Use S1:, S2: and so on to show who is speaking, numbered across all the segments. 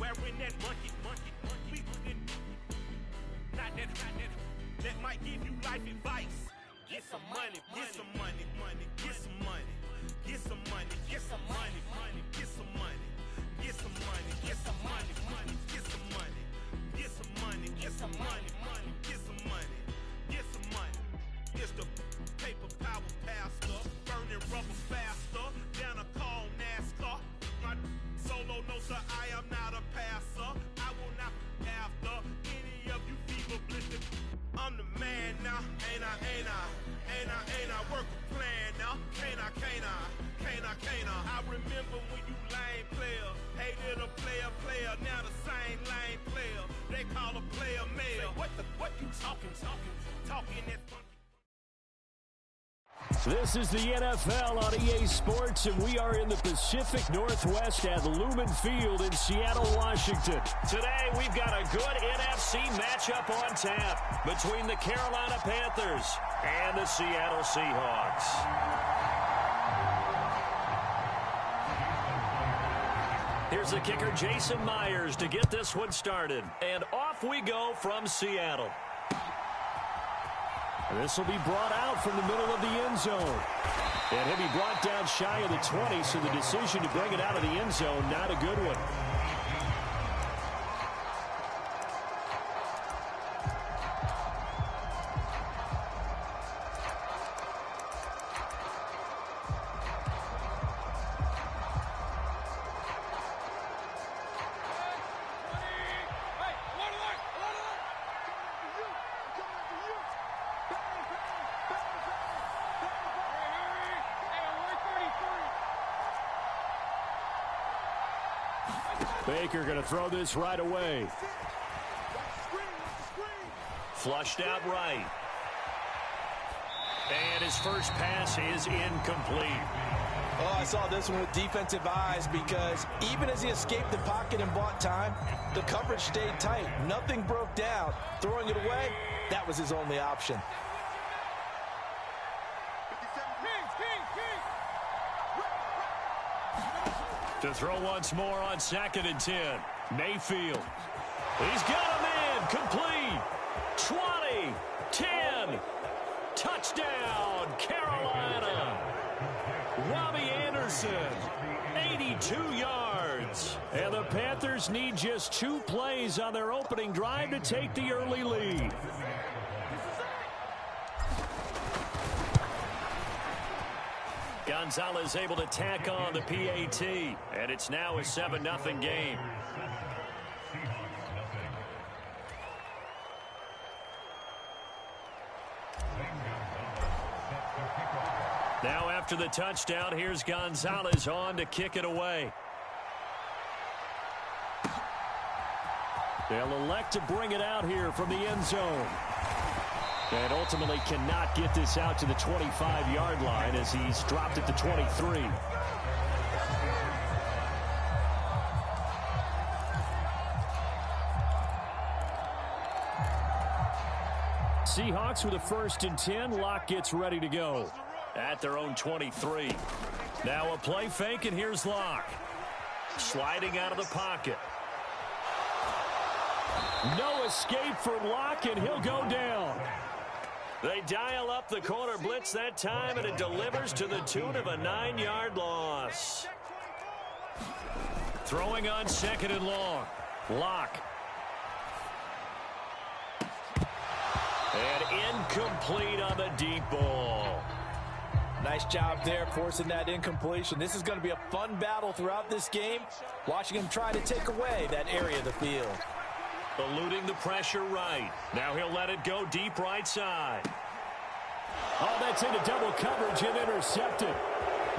S1: wearing that monkey. Not that might give you life advice. Get some money, get some money, get some money, get some money, get some money, get some money, get some money, get some money, get some money, get some money, get some money, get some money, get some money. It's the paper power pastor, burning rubber faster, down a call NASCAR. My solo no sir, I am not a passer. I will not after any of you fever blistered. I'm the man now, ain't I? Work a plan now, can't I? I remember when you lame player, hated a player, now the same lame player. They call a player mayor. What you talking that funky?
S2: This is the NFL on EA Sports, and we are in the Pacific Northwest at Lumen Field in Seattle, Washington. Today, we've got a good NFC matchup on tap between the Carolina Panthers and the Seattle Seahawks. Here's the kicker, Jason Myers, to get this one started. And off we go from Seattle. This will be brought out from the middle of the end zone. And he'll be brought down shy of the 20, so the decision to bring it out of the end zone, not a good one. Baker going to throw this right away. Flushed out right. And his first pass is incomplete.
S3: Oh, I saw this one with defensive eyes because even as he escaped the pocket and bought time, the coverage stayed tight. Nothing broke down. Throwing it away, that was his only option.
S2: To throw once more on 2nd and 10. Mayfield. He's got a man. Complete. 20. 10. Touchdown, Carolina. Robbie Anderson. 82 yards. And the Panthers need just 2 plays on their opening drive to take the early lead. Gonzalez able to tack on the PAT, and it's now a 7-0 game. Now after the touchdown, here's Gonzalez on to kick it away. They'll elect to bring it out here from the end zone. And ultimately cannot get this out to the 25-yard line as he's dropped it to 23. Seahawks with a 1st and 10. Locke gets ready to go at their own 23. Now a play fake, and here's Locke. Sliding out of the pocket. No escape for Locke, and he'll go down. They dial up the corner blitz that time, and it delivers to the tune of a 9-yard loss. Throwing on 2nd and long. Locke. And incomplete on the deep ball.
S3: Nice job there forcing that incompletion. This is going to be a fun battle throughout this game, watching him try to take away that area of the field.
S2: Eluding the pressure right. Now he'll let it go deep right side. Oh, that's into double coverage and intercepted.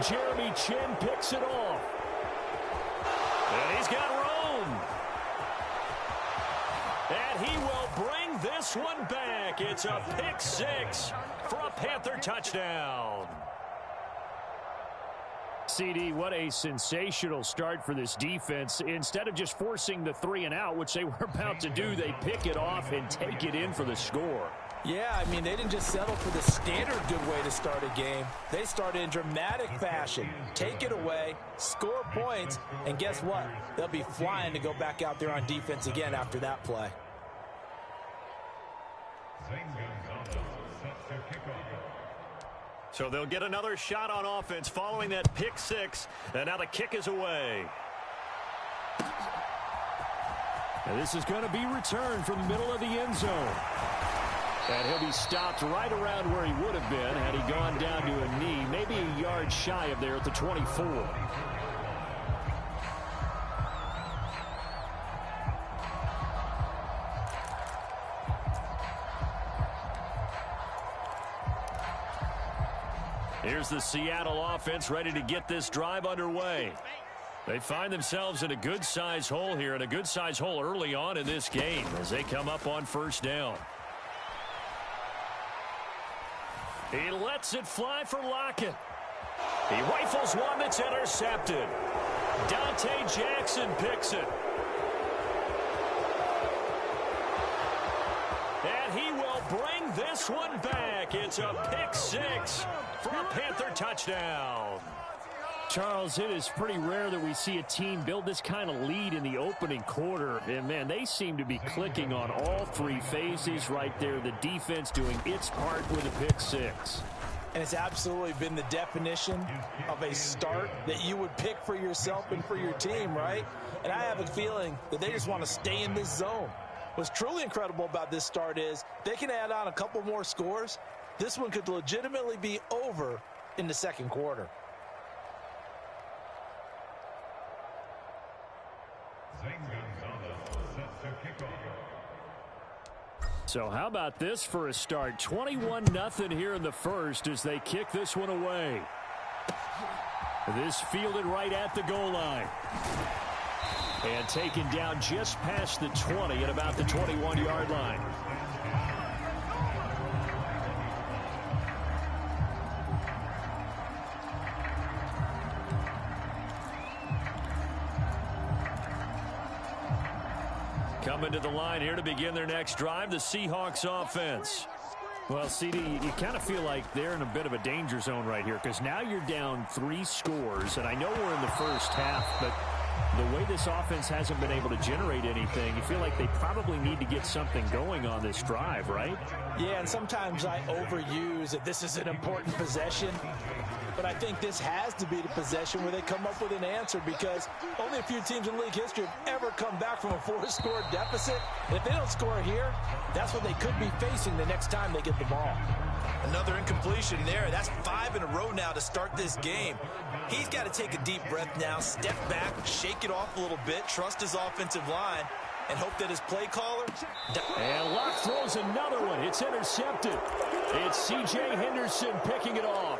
S2: Jeremy Chin picks it off. And he's got room. And he will bring this one back. It's a pick 6 for a Panther touchdown. CD, what a sensational start for this defense. Instead of just forcing the 3 and out, which they were about to do, they pick it off and take it in for the score.
S3: Yeah, I mean, they didn't just settle for the standard good way to start a game. They started in dramatic fashion. Take it away, score points, and guess what? They'll be flying to go back out there on defense again after that play.
S2: So they'll get another shot on offense following that pick six, and now the kick is away.
S4: And this is going to be returned from the middle of the end zone. And he'll be stopped right around where he would have been had he gone down to a knee, maybe a yard shy of there at the 24. Here's the Seattle offense ready to get this drive underway. They find themselves in a good-sized hole here, and a good-sized hole early on in this game as they come up on first down. He lets it fly for Lockett. He rifles one that's intercepted. Dante Jackson picks it. And he will bring this one back. It's a pick six for a Panther touchdown. Charles, it is pretty rare that we see a team build this kind of lead in the opening quarter. And, man, they seem to be clicking on all three phases right there. The defense doing its part with a pick six.
S3: And it's absolutely been the definition of a start that you would pick for yourself and for your team, right? And I have a feeling that they just want to stay in this zone. What's truly incredible about this start is they can add on a couple more scores. This one could legitimately be over in the second quarter.
S4: So how about this for a start? 21-0 here in the first as they kick this one away. This fielded right at the goal line. And taken down just past the 20 at about the 21-yard line. Coming to the line here to begin their next drive, the Seahawks offense. Well, CD, you kind of feel like they're in a bit of a danger zone right here because now you're down 3 scores, and I know we're in the first half, but the way this offense hasn't been able to generate anything, you feel like they probably need to get something going on this drive, right?
S3: Yeah, and sometimes I overuse that this is an important possession. But I think this has to be the possession where they come up with an answer because only a few teams in league history have ever come back from a 4-score deficit. And if they don't score here, that's what they could be facing the next time they get the ball.
S5: Another incompletion there. That's 5 in a row now to start this game. He's got to take a deep breath now, step back, shake it off a little bit, trust his offensive line, and hope that his play caller...
S4: And Locke throws another one. It's intercepted. It's C.J. Henderson picking it off.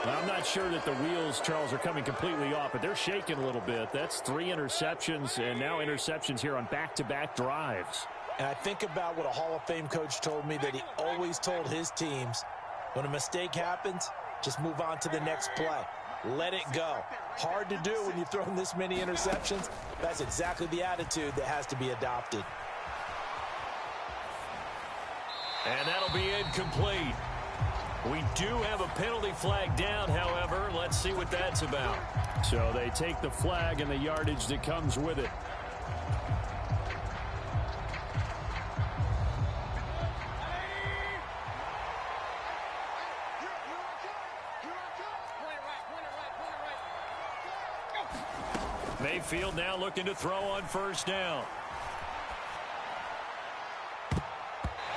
S4: I'm not sure that the wheels, Charles, are coming completely off, but they're shaking a little bit. That's 3 interceptions, and now interceptions here on back-to-back drives.
S3: And I think about what a Hall of Fame coach told me that he always told his teams, when a mistake happens, just move on to the next play. Let it go. Hard to do when you've thrown this many interceptions. That's exactly the attitude that has to be adopted.
S2: And that'll be incomplete. We do have a penalty flag down, however. Let's see what that's about.
S4: So they take the flag and the yardage that comes with it. Mayfield now looking to throw on first down.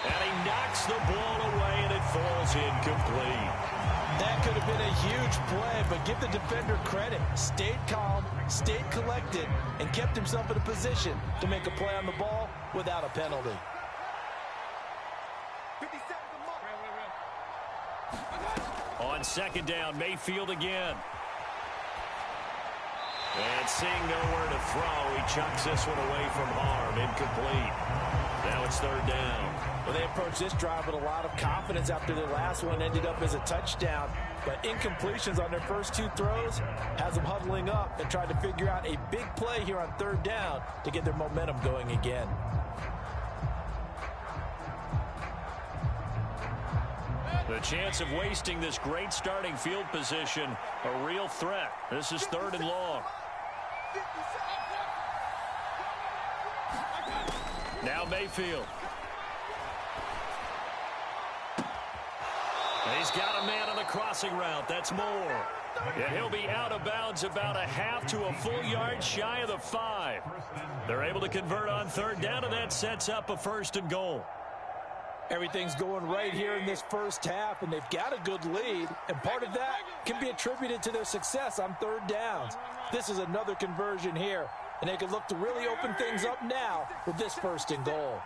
S4: And he knocks the ball away, and it falls incomplete.
S3: That could have been a huge play, but give the defender credit. Stayed calm, stayed collected, and kept himself in a position to make a play on the ball without a penalty.
S2: On second down, Mayfield again. And seeing nowhere to throw, he chucks this one away from harm. Incomplete. Now it's third down.
S3: Well, they approached this drive with a lot of confidence after their last one ended up as a touchdown. But incompletions on their first 2 throws has them huddling up and trying to figure out a big play here on third down to get their momentum going again.
S4: The chance of wasting this great starting field position, a real threat. This is 3rd and long. Now Mayfield. He's got a man on the crossing route. That's Moore. And he'll be out of bounds about a half to a full yard shy of the 5. They're able to convert on 3rd down, and that sets up a 1st and goal.
S3: Everything's going right here in this first half, and they've got a good lead, and part of that can be attributed to their success on 3rd downs. This is another conversion here, and they can look to really open things up now with this 1st and goal.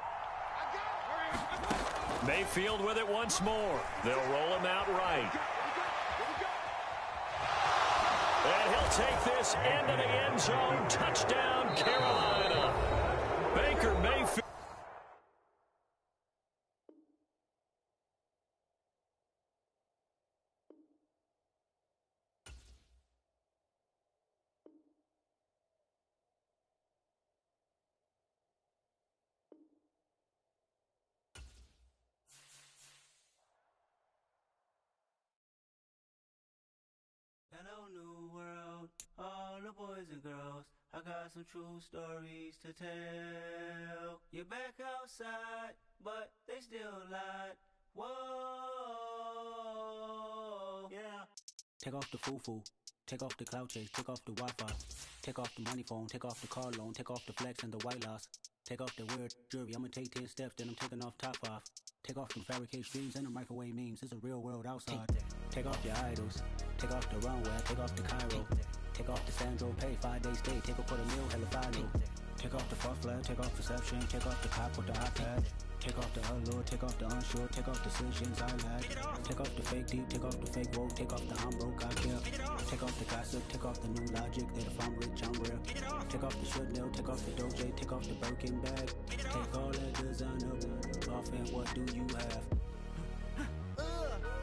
S4: Mayfield with it once more. They'll roll him out right. And he'll take this into the end zone. Touchdown, Carolina. Baker Mayfield.
S6: Hello, new world, all the boys and girls. I got some true stories to tell. You're back outside, but they still lied. Whoa, yeah. Take off the foo-foo, take off the cloud chase, take off the Wi-Fi, take off the money phone, take off the car loan, take off the flex and the white loss. Take off the weird jewelry, I'ma take 10 steps, then I'm taking off top 5. Take off the fabricated streams and the microwave memes, it's a real world outside. Take off your idols, take off the runway, take off the Cairo. Take off the Sandro pay, 5-day stay, take a quarter meal, hella final. Take off the far flag, take off perception, take off the cop with the iPad. Take off the allure, take off the unsure, take off decisions I lack. Take off the fake deep, take off the fake woke, take off the I'm broke, I care. Take off the gossip, take off the new logic, that if I'm rich, I'm rare. Take off the should know, take off the Doge, take off the Birkin bag. Take all that designer off and what do you have?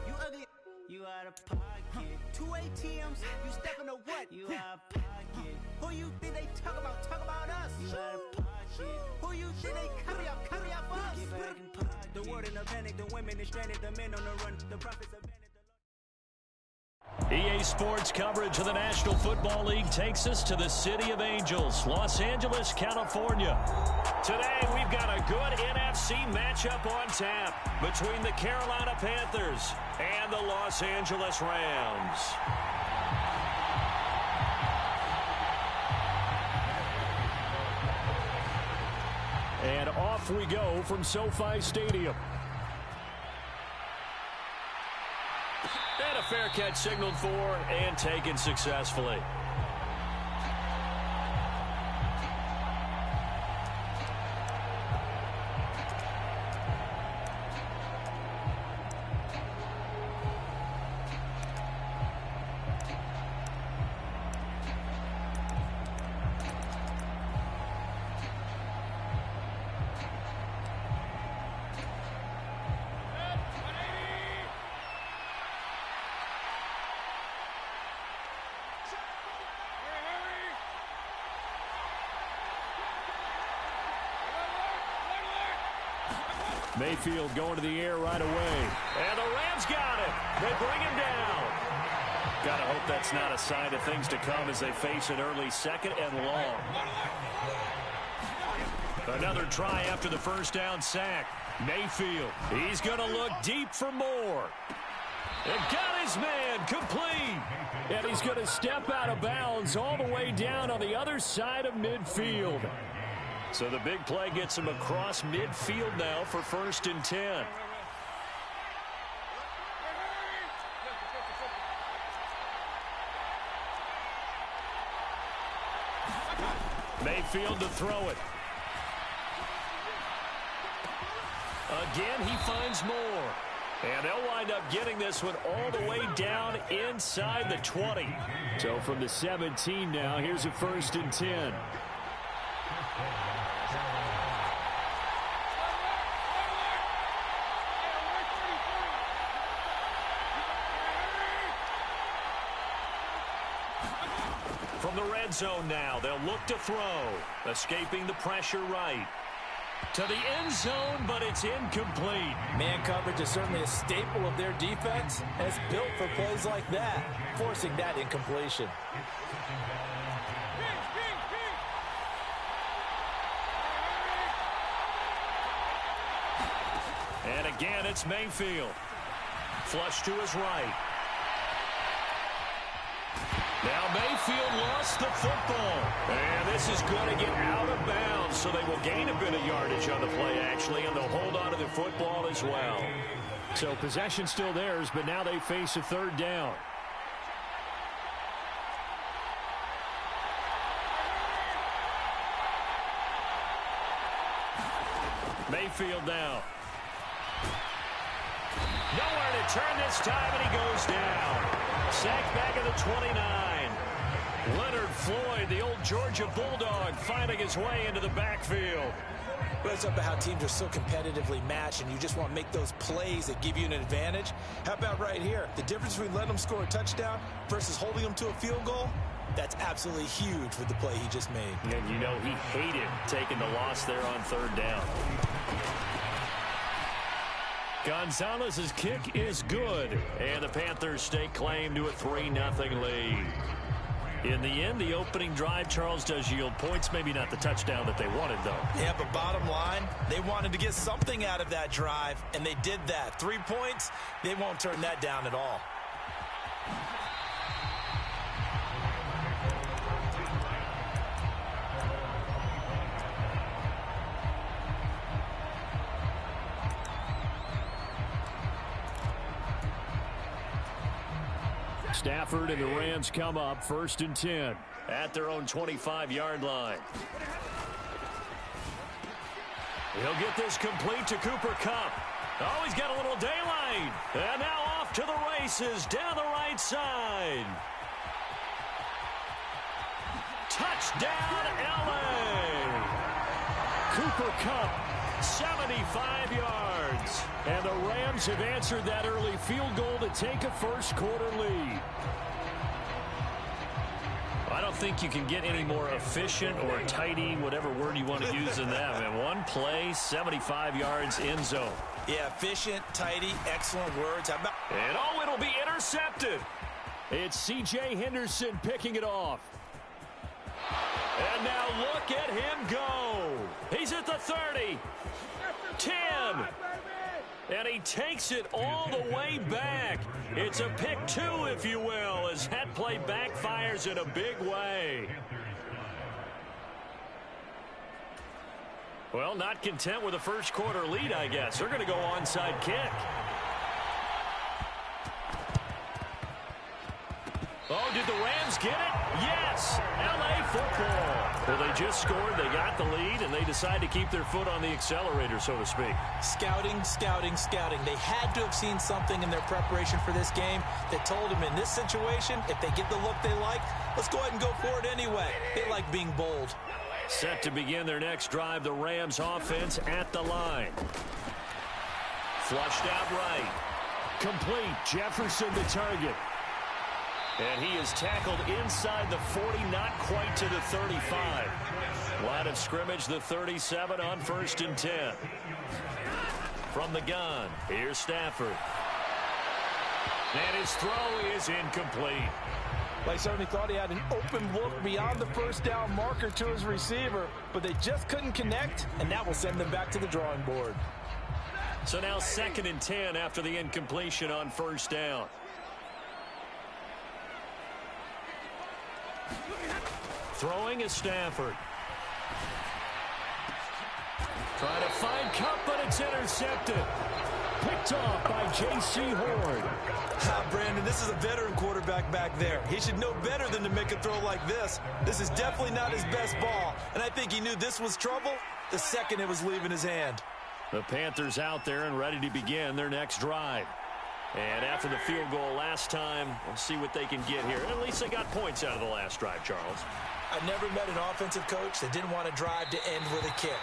S6: You ugly. You out of pocket. 2 ATMs, you stepping to what? You out of pocket. Who you think they talk about us? You out of pocket. Who you think they carry up for us? Get back in pocket. The world in a panic, the women is stranded, the men on the run, the prophets abandoned.
S4: EA Sports coverage of the National Football League takes us to the City of Angels, Los Angeles, California. Today, we've got a good NFC matchup on tap between the Carolina Panthers and the Los Angeles Rams. And off we go from SoFi Stadium. And a fair catch signaled for and taken successfully. Mayfield going to the air right away. And the Rams got it. They bring him down. Gotta hope that's not a sign of things to come as they face an early 2nd and long. Another try after the first down sack. Mayfield, he's going to look deep for more. And got his man complete. And he's going to step out of bounds all the way down on the other side of midfield. So the big play gets him across midfield now for 1st and 10. Mayfield to throw it. Again, he finds more. And they'll wind up getting this one all the way down inside the 20. So from the 17 now, here's a 1st and 10. From the red zone now, they'll look to throw. Escaping the pressure right. To the end zone, but it's incomplete.
S3: Man coverage is certainly a staple of their defense, and it's built for plays like that, forcing that incompletion.
S4: And again, it's Mayfield. Flush to his right. Now Mayfield lost the football. And this is going to get out of bounds, so they will gain a bit of yardage on the play, actually, and they'll hold on to the football as well. So possession still theirs, but now they face a third down. Mayfield now. Nowhere to turn this time, and he goes down. Sacked back at the 29. Leonard Floyd, the old Georgia Bulldog, finding his way into the backfield.
S3: Well, it's up to how teams are so competitively matched, and you just want to make those plays that give you an advantage. How about right here? The difference between letting them score a touchdown versus holding them to a field goal, that's absolutely huge with the play he just made.
S4: And you know he hated taking the loss there on third down. Gonzalez's kick is good, and the Panthers stake claim to a 3-0 lead. In the end, the opening drive, Charles, does yield points. Maybe not the touchdown that they wanted, though.
S5: Yeah, but bottom line, they wanted to get something out of that drive, and they did that. 3 points, they won't turn that down at all.
S4: Stafford and the Rams come up 1st and 10 at their own 25-yard line. He'll get this complete to Cooper Kupp. Oh, he's got a little daylight. And now off to the races down the right side. Touchdown, L.A. Cooper Kupp, 75 yards. And the Rams have answered that early field goal to take a first-quarter lead. I don't think you can get any more efficient or tidy, whatever word you want to use in that. Man, one play, 75 yards, end zone.
S5: Yeah, efficient, tidy, excellent words. How about...
S4: And oh, it'll be intercepted. It's C.J. Henderson picking it off. And now look at him go. He's at the 30, 10. And he takes it all the way back. It's a pick two, if you will, as that play backfires in a big way. Well, not content with a first-quarter lead, I guess. They're going to go onside kick. Oh, did the Rams get it? Yes! L.A. football. Well, they just scored, they got the lead, and they decide to keep their foot on the accelerator, so to speak.
S3: Scouting, scouting, scouting. They had to have seen something in their preparation for this game that told them in this situation, if they get the look they like, let's go ahead and go for it anyway. They like being bold.
S4: Set to begin their next drive, the Rams offense at the line. Flushed out right. Complete. Jefferson the target. And he is tackled inside the 40, not quite to the 35. Line of scrimmage, the 37 on 1st and 10. From the gun, here's Stafford. And his throw is incomplete.
S3: They certainly thought he had an open look beyond the first down marker to his receiver, but they just couldn't connect, and that will send them back to the drawing board.
S4: So now 2nd and 10 after the incompletion on 1st down. Throwing is Stafford. Trying to find Kupp, but it's intercepted. Picked off by J.C. Horn.
S5: Brandon, this is a veteran quarterback back there. He should know better than to make a throw like this. This is definitely not his best ball, and I think he knew this was trouble the second it was leaving his hand.
S4: The Panthers out there and ready to begin their next drive. And after the field goal last time, we'll see what they can get here. At least they got points out of the last drive, Charles.
S5: I've never met an offensive coach that didn't want to drive to end with a kick.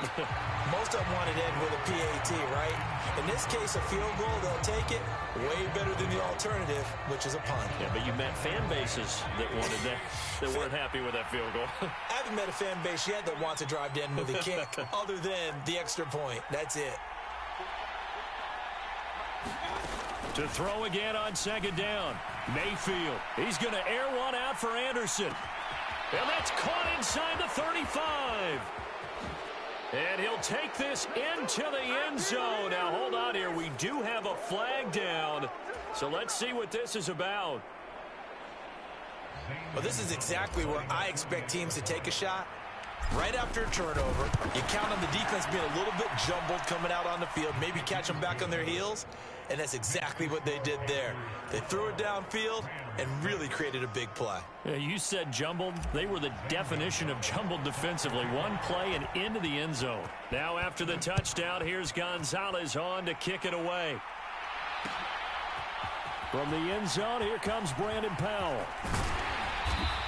S5: Most of them wanted to end with a PAT, right? In this case, a field goal, they'll take it. Way better than the alternative, which is a punt.
S4: Yeah, but you met fan bases that wanted that, that weren't happy with that field goal.
S5: I haven't met a fan base yet that wants to drive to end with a kick, other than the extra point. That's it.
S4: To throw again on second down. Mayfield. He's going to air one out for Anderson. And that's caught inside the 35. And he'll take this into the end zone. Now, hold on here. We do have a flag down. So let's see what this is about.
S5: Well, this is exactly where I expect teams to take a shot. Right after a turnover, you count on the defense being a little bit jumbled coming out on the field, maybe catch them back on their heels, and that's exactly what they did there. They threw it downfield and really created a big play.
S4: Yeah, you said jumbled. They were the definition of jumbled defensively. One play and into the end zone. Now after the touchdown, here's Gonzalez on to kick it away. From the end zone, here comes Brandon Powell.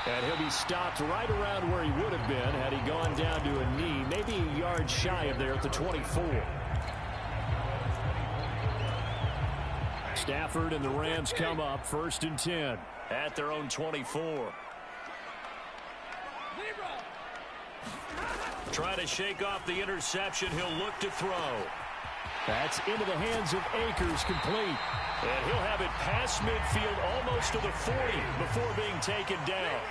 S4: And he'll be stopped right around where he would have been had he gone down to a knee, maybe a yard shy of there at the 24. Stafford and the Rams come up 1st and 10 at their own 24. Trying to shake off the interception. He'll look to throw. That's into the hands of Akers, complete. And he'll have it past midfield almost to the 40 before being taken down.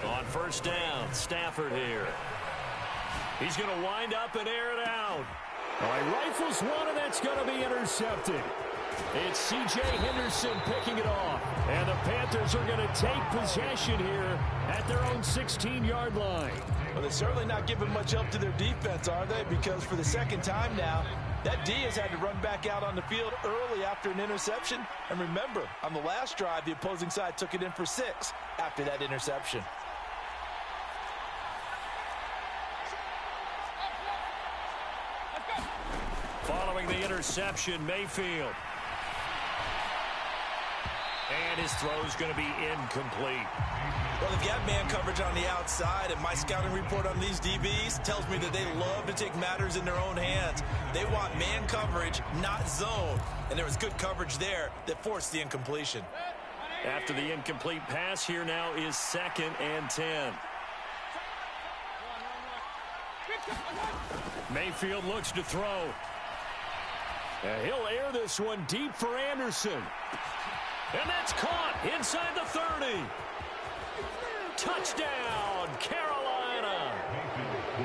S4: On 1st down, Stafford here. He's going to wind up and air it out. All right, rifles one, and that's going to be intercepted. It's C.J. Henderson picking it off. And the Panthers are going to take possession here at their own 16-yard line.
S3: Well, they're certainly not giving much help to their defense, are they? Because for the second time now, that D has had to run back out on the field early after an interception. And remember, on the last drive, the opposing side took it in for 6 after that interception.
S4: Following the interception, Mayfield. And his throw's going to be incomplete.
S5: Well, they've got man coverage on the outside, and my scouting report on these DBs tells me that they love to take matters in their own hands. They want man coverage, not zone. And there was good coverage there that forced the incompletion.
S4: After the incomplete pass, here now is 2nd and 10. Mayfield looks to throw. And he'll air this one deep for Anderson. And that's caught inside the 30. Touchdown, Carolina.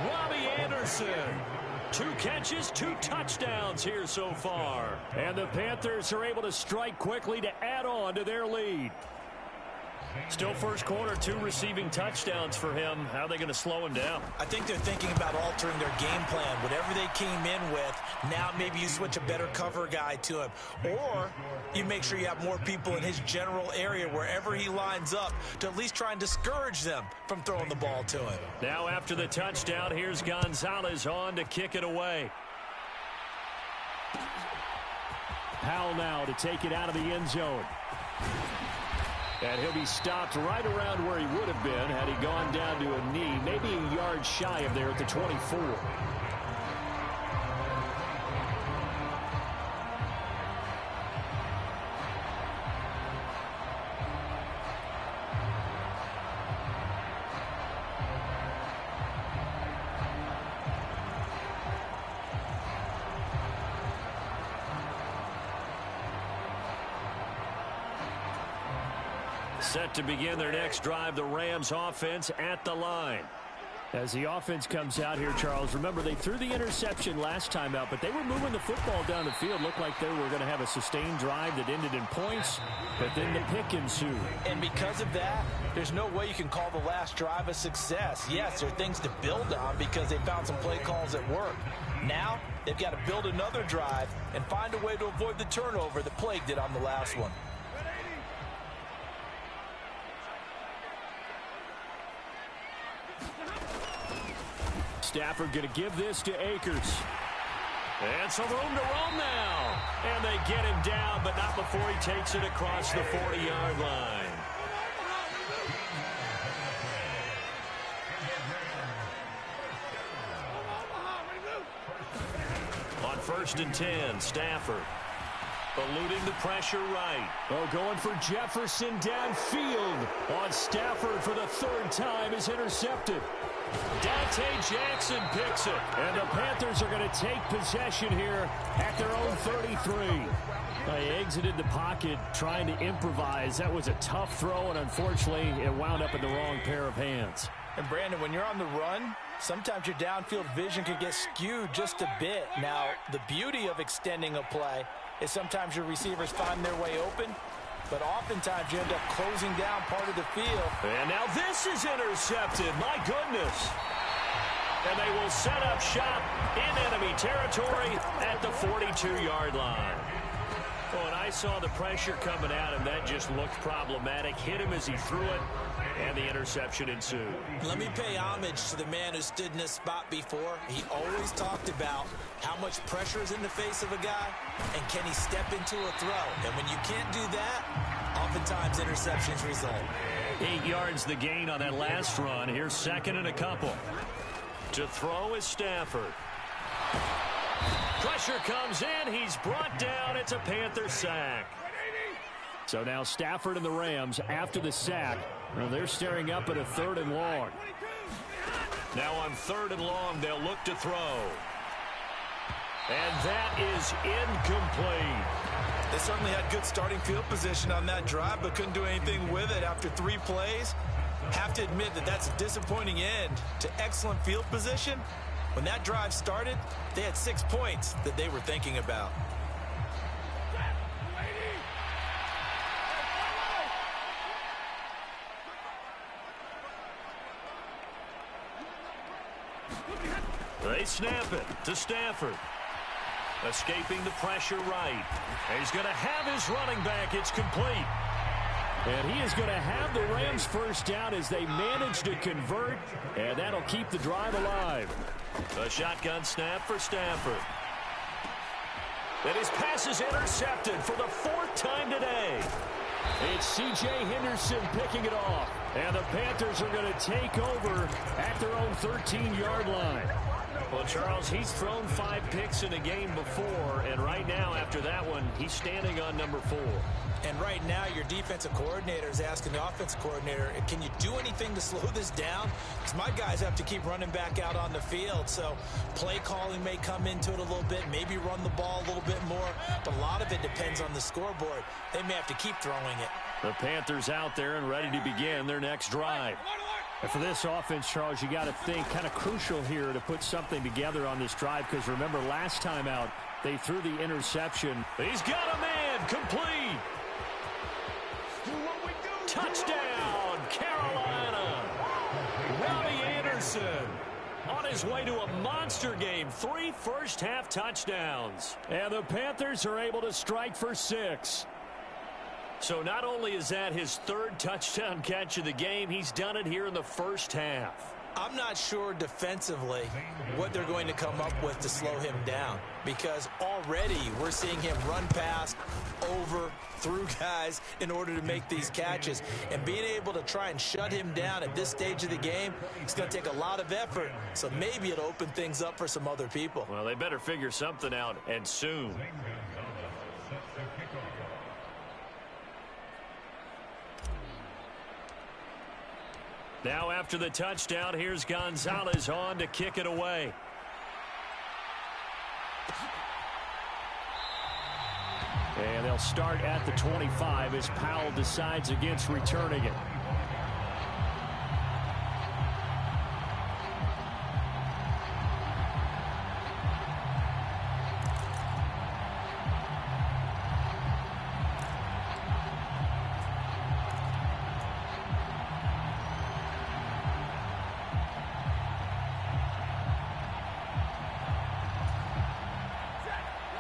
S4: Robbie Anderson. 2 catches, 2 touchdowns here so far. And the Panthers are able to strike quickly to add on to their lead. Still first quarter, 2 receiving touchdowns for him. How are they going to slow him down?
S5: I think they're thinking about altering their game plan. Whatever they came in with, now maybe you switch a better cover guy to him. Or you make sure you have more people in his general area wherever he lines up to at least try and discourage them from throwing the ball to him.
S4: Now after the touchdown, here's Gonzalez on to kick it away. Powell now to take it out of the end zone. And he'll be stopped right around where he would have been had he gone down to a knee, maybe a yard shy of there at the 24. Set to begin their next drive, the Rams offense at the line. As the offense comes out here, Charles, remember they threw the interception last time out, but they were moving the football down the field. Looked like they were going to have a sustained drive that ended in points, but then the pick ensued.
S3: And because of that, there's no way you can call the last drive a success. Yes, there are things to build on because they found some play calls that work. Now, they've got to build another drive and find a way to avoid the turnover that plagued it on the last one.
S4: Stafford going to give this to Akers.
S2: And some room to roam now. And they get him down, but not before he takes it across the 40-yard line. On 1st and 10, Stafford. Eluding the pressure right.
S4: Oh, going for Jefferson downfield. On Stafford for the 3rd time is intercepted.
S2: Dante Jackson picks it.
S4: And the Panthers are going to take possession here at their own 33. They exited the pocket trying to improvise. That was a tough throw, and unfortunately, it wound up in the wrong pair of hands.
S3: And, Brandon, when you're on the run, sometimes your downfield vision can get skewed just a bit. Now, the beauty of extending a play is sometimes your receivers find their way open, but oftentimes you end up closing down part of the field.
S2: And now this is intercepted. My goodness. And they will set up shop in enemy territory at the 42-yard line. Oh, and I saw the pressure coming at him. That just looked problematic. Hit him as he threw it, and the interception ensued.
S3: Let me pay homage to the man who stood in this spot before. He always talked about how much pressure is in the face of a guy, and can he step into a throw. And when you can't do that, oftentimes interceptions result.
S2: 8 yards the gain on that last run. Here's 2nd and a couple. To throw is Stafford. Pressure comes in. He's brought down. It's a Panther sack.
S4: So now Stafford and the Rams, after the sack, they're staring up at a 3rd and long.
S2: Now on 3rd and long, they'll look to throw. And that is incomplete.
S5: They certainly had good starting field position on that drive, but couldn't do anything with it after 3 plays. Have to admit that that's a disappointing end to excellent field position. When that drive started, they had 6 points that they were thinking about.
S2: They snap it to Stafford. Escaping the pressure right. He's going to have his running back. It's complete.
S4: And he is going to have the Rams first down as they manage to convert, and that'll keep the drive alive.
S2: A shotgun snap for Stafford. And his pass is intercepted for the 4th time today.
S4: It's C.J. Henderson picking it off. And the Panthers are going to take over at their own 13-yard line.
S2: Well, Charles, he's thrown 5 picks in a game before, and right now, after that one, he's standing on number 4.
S3: And right now, your defensive coordinator is asking the offensive coordinator, can you do anything to slow this down? Because my guys have to keep running back out on the field. So play calling may come into it a little bit, maybe run the ball a little bit more. But a lot of it depends on the scoreboard. They may have to keep throwing it.
S2: The Panthers out there and ready to begin their next drive.
S4: And for this offense, Charles, you got to think kind of crucial here to put something together on this drive, because remember last time out, they threw the interception.
S2: He's got a man complete. Touchdown, Carolina. Robbie Anderson on his way to a monster game. 3 first-half touchdowns.
S4: And the Panthers are able to strike for 6.
S2: So not only is that his 3rd touchdown catch of the game, he's done it here in the first half.
S3: I'm not sure defensively what they're going to come up with to slow him down, because already we're seeing him run past, over, through guys in order to make these catches. And being able to try and shut him down at this stage of the game, it's going to take a lot of effort. So maybe it'll open things up for some other people.
S2: Well, they better figure something out, and soon. Now after the touchdown, here's Gonzalez on to kick it away.
S4: And they'll start at the 25 as Powell decides against returning it.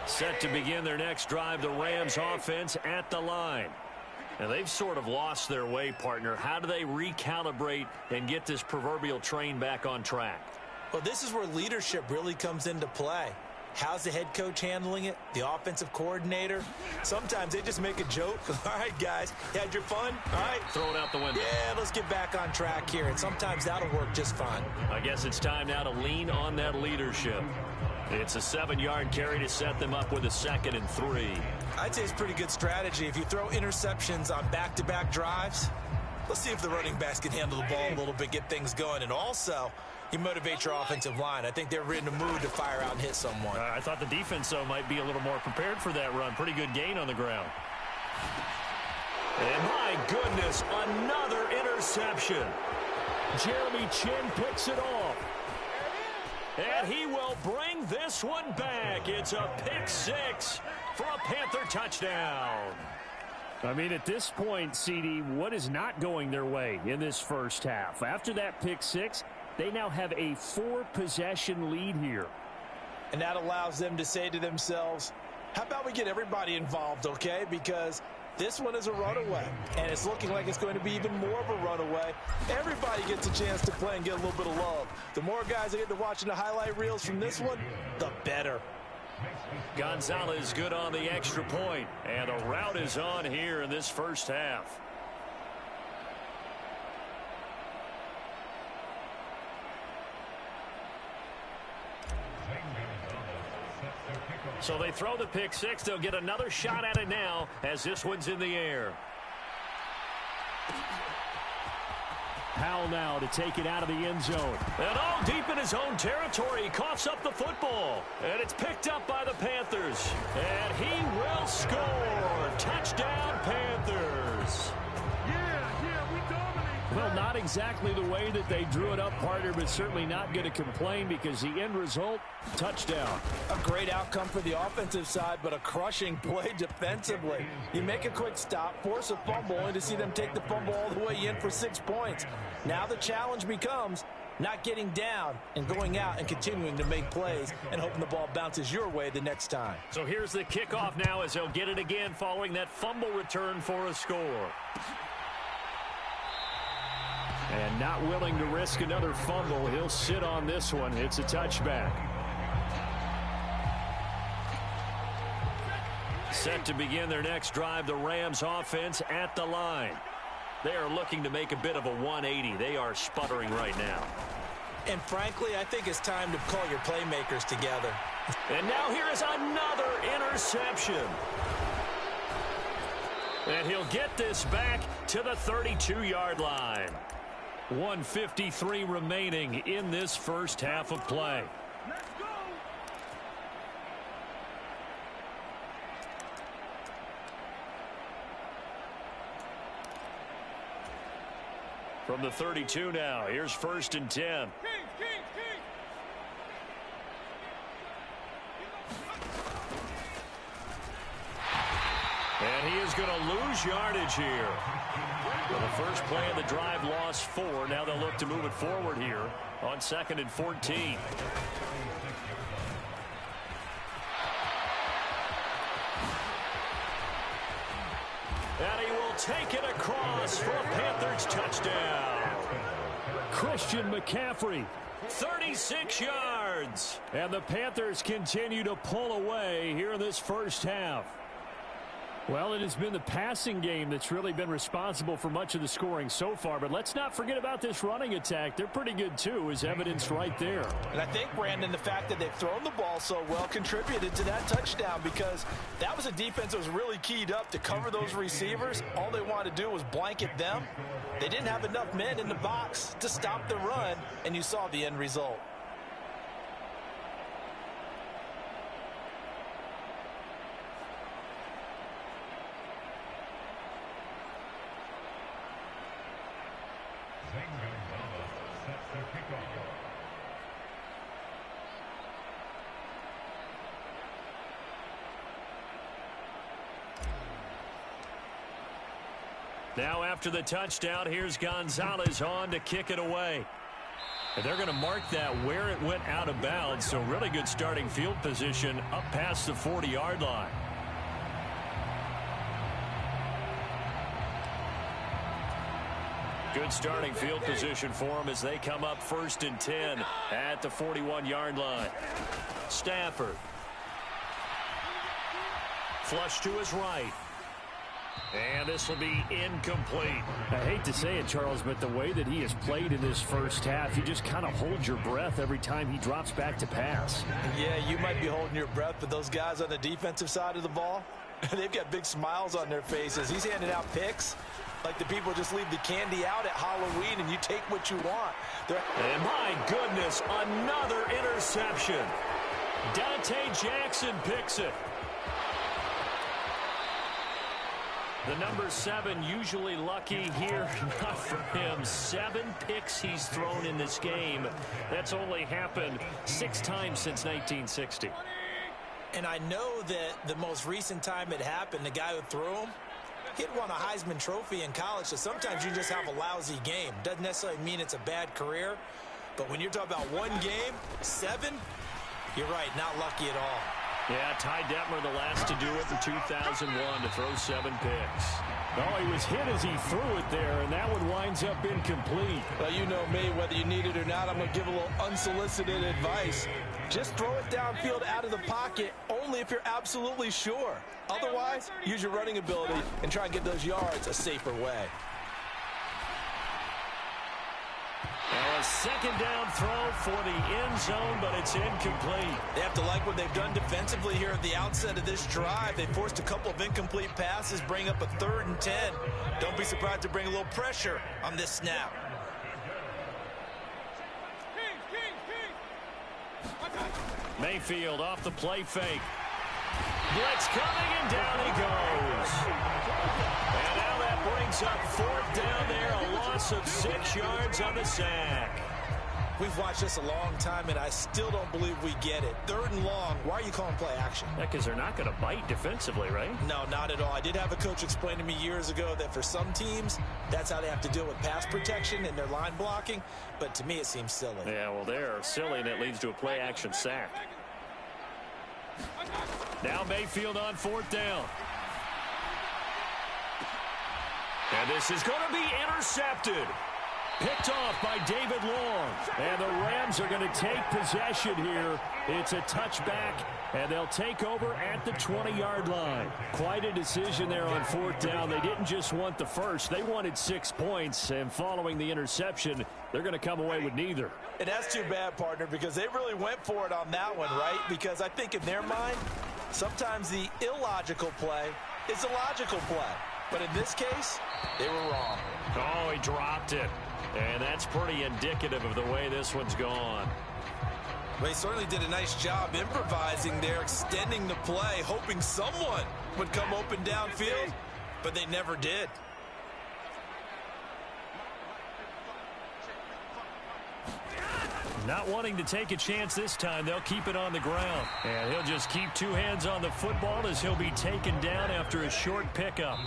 S2: Set to begin their next drive, the Rams offense at the line. And they've sort of lost their way, partner. How do they recalibrate and get this proverbial train back on track?
S3: Well, this is where leadership really comes into play. How's the head coach handling it? The offensive coordinator? Sometimes they just make a joke. All right, guys, you had your fun? All right.
S4: Throw it out the window.
S3: Yeah, let's get back on track here, and sometimes that'll work just fine.
S4: I guess it's time now to lean on that leadership. It's a 7-yard carry to set them up with a 2nd and 3.
S3: I'd say it's pretty good strategy. If you throw interceptions on back-to-back drives, let's see if the running backs can handle the ball a little bit, get things going, and also you motivate your offensive line. I think they're in the mood to fire out and hit someone.
S4: I thought the defense, though, might be a little more prepared for that run. Pretty good gain on the ground. And my goodness, another interception. Jeremy Chin picks it off. And he will bring this one back. It's a pick 6 for a Panther touchdown. I mean, at this point, CD, what is not going their way in this first half? After that pick 6, they now have a 4-possession lead here.
S3: And that allows them to say to themselves, how about we get everybody involved, okay? Because this one is a runaway, and it's looking like it's going to be even more of a runaway. Everybody gets a chance to play and get a little bit of love. The more guys that get to watching the highlight reels from this one, the better.
S4: Gonzalez good on the extra point, and a route is on here in this first half. So they throw the pick 6. They'll get another shot at it now as this one's in the air. Howell now to take it out of the end zone. And all deep in his own territory. He coughs up the football. And it's picked up by the Panthers. And he will score. Touchdown, Panthers. Well, not exactly the way that they drew it up, partner, but certainly not going to complain because the end result, touchdown.
S3: A great outcome for the offensive side, but a crushing play defensively. You make a quick stop, force a fumble, only to see them take the fumble all the way in for 6 points. Now the challenge becomes not getting down and going out and continuing to make plays and hoping the ball bounces your way the next time.
S4: So here's the kickoff now as they'll get it again following that fumble return for a score. And not willing to risk another fumble. He'll sit on this one. It's a touchback. Set to begin their next drive, the Rams offense at the line. They are looking to make a bit of a 180. They are sputtering right now.
S3: And frankly, I think it's time to call your playmakers together.
S4: And now here is another interception. And he'll get this back to the 32-yard line. 1:53 remaining in this first half of play. From the 32 now, here's 1st and 10. And he is going to lose yardage here. Well, the first play of the drive lost 4. Now they'll look to move it forward here on 2nd and 14. And he will take it across for a Panthers touchdown. Christian McCaffrey, 36 yards. And the Panthers continue to pull away here in this first half. Well, it has been the passing game that's really been responsible for much of the scoring so far. But let's not forget about this running attack. They're pretty good, too, as evidenced right there.
S3: And I think, Brandon, the fact that they've thrown the ball so well contributed to that touchdown because that was a defense that was really keyed up to cover those receivers. All they wanted to do was blanket them. They didn't have enough men in the box to stop the run, and you saw the end result.
S4: Now after the touchdown, here's Gonzalez on to kick it away. And they're going to mark that where it went out of bounds. So really good starting field position up past the 40-yard line. Good starting field position for them as they come up 1st and 10 at the 41-yard line. Stafford
S2: Flush to his right. And this will be incomplete.
S4: I hate to say it, Charles, but the way that he has played in this first half, you just kind of hold your breath every time he drops back to pass.
S3: Yeah, you might be holding your breath, but those guys on the defensive side of the ball, they've got big smiles on their faces. He's handing out picks like the people just leave the candy out at Halloween and you take what you want.
S2: And my goodness, another interception. Dante Jackson picks it. The number 7 usually lucky here. Not for him. 7 picks he's thrown in this game. That's only happened 6 times since 1960.
S3: And I know that the most recent time it happened, the guy who threw him, he'd won a Heisman Trophy in college, so sometimes you just have a lousy game. Doesn't necessarily mean it's a bad career, but when you're talking about one game, 7, you're right, not lucky at all.
S2: Yeah, Ty Detmer the last to do it in 2001 to throw 7 picks.
S4: Oh, he was hit as he threw it there, and that one winds up incomplete.
S3: Well, you know me, whether you need it or not, I'm going to give a little unsolicited advice. Just throw it downfield out of the pocket only if you're absolutely sure. Otherwise, use your running ability and try and get those yards a safer way.
S2: Now a second down throw for the end zone, but it's incomplete.
S5: They have to like what they've done defensively here at the outset of this drive. They forced a couple of incomplete passes, bring up a 3rd and 10. Don't be surprised to bring a little pressure on this snap.
S2: Mayfield off the play fake. Blitz coming, and down he goes. And now that brings up 4th down there, a loss of 6 yards on the sack.
S3: We've watched this a long time, and I still don't believe we get it. 3rd and long, why are you calling play action?
S2: Yeah, because they're not going to bite defensively, right?
S3: No, not at all. I did have a coach explain to me years ago that for some teams, that's how they have to deal with pass protection and their line blocking, but to me it seems silly.
S2: Yeah, well, they're silly, and it leads to a play action sack. Now Mayfield on 4th down. And this is going to be intercepted. Picked off by David Long. And the Rams are going to take possession here. It's a touchback, and they'll take over at the 20-yard line. Quite a decision there on 4th down. They didn't just want the first. They wanted 6 points, and following the interception, they're going to come away with neither.
S3: And that's too bad, partner, because they really went for it on that one, right? Because I think in their mind, sometimes the illogical play is a logical play. But in this case, they were wrong.
S2: Oh, he dropped it. And that's pretty indicative of the way this one's gone.
S5: They certainly did a nice job improvising there, extending the play, hoping someone would come open downfield, but they never did.
S2: Not wanting to take a chance this time, they'll keep it on the ground. And he'll just keep 2 hands on the football as he'll be taken down after a short pickup.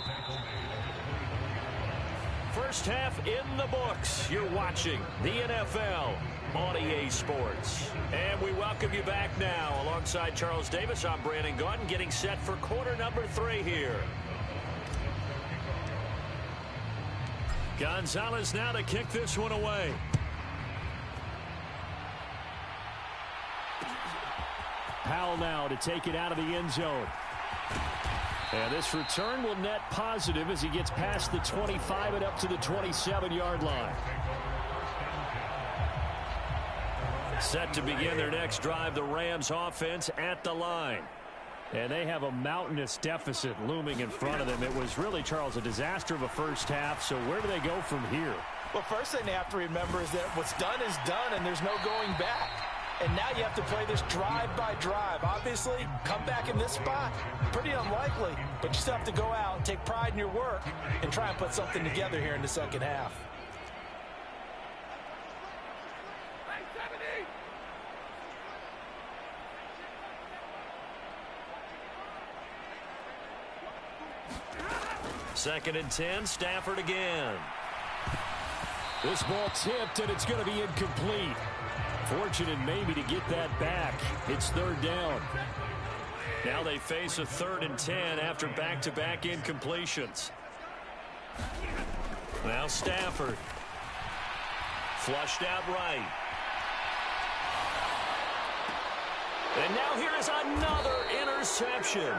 S2: First half in the books. You're watching the NFL on EA Sports. And we welcome you back now. Alongside Charles Davis, I'm Brandon Gaudin, getting set for quarter number 3 here. Gonzalez now to kick this one away. Powell now to take it out of the end zone. And this return will net positive as he gets past the 25 and up to the 27-yard line. Set to begin their next drive, the Rams offense at the line. And they have a mountainous deficit looming in front of them. It was really, Charles, a disaster of a first half. So where do they go from here?
S3: Well, first thing they have to remember is that what's done is done, and there's no going back. And now you have to play this drive by drive. Obviously, come back in this spot, pretty unlikely, but you still have to go out and take pride in your work and try and put something together here in the second half.
S2: Second and 10, Stafford again.
S4: This ball tipped, and it's going to be incomplete. Fortunate maybe to get that back. It's 3rd down.
S2: Now they face a 3rd and 10 after back-to-back incompletions. Now Stafford. Flushed out right. And now here is another interception.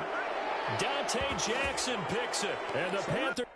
S2: Dante Jackson picks it. And the Panthers.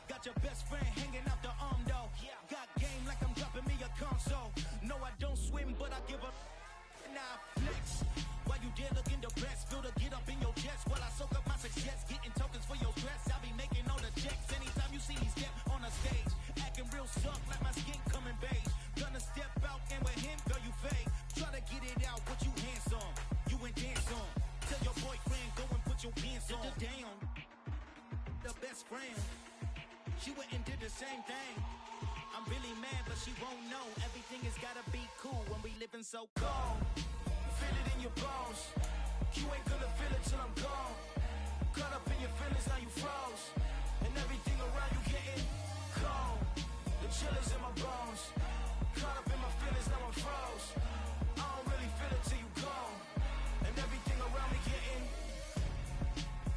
S7: Got your best friend hanging out the arm though. Got game like I'm dropping me a console. No, I don't swim, but I give a now flex. While you there looking depressed, feel to get up in your chest while I soak up my success, getting tokens for your stress. I'll be making all the checks anytime you see me step on a stage, acting real soft like my skin coming beige. Gonna step out and with him, girl, you fake. Try to get it out, but you handsome. You ain't dance on. Tell your boyfriend go and put your pants on. Down. The best friend. She went and did the same thing. I'm really mad, but she won't know. Everything has gotta be cool when we living so cold. Feel it in your bones. You ain't gonna feel it till I'm gone. Caught up in your feelings, now you froze. And everything around you getting cold. The chill is in my bones. Caught up in my feelings, now I'm froze. I don't really feel it till you gone. And everything around me getting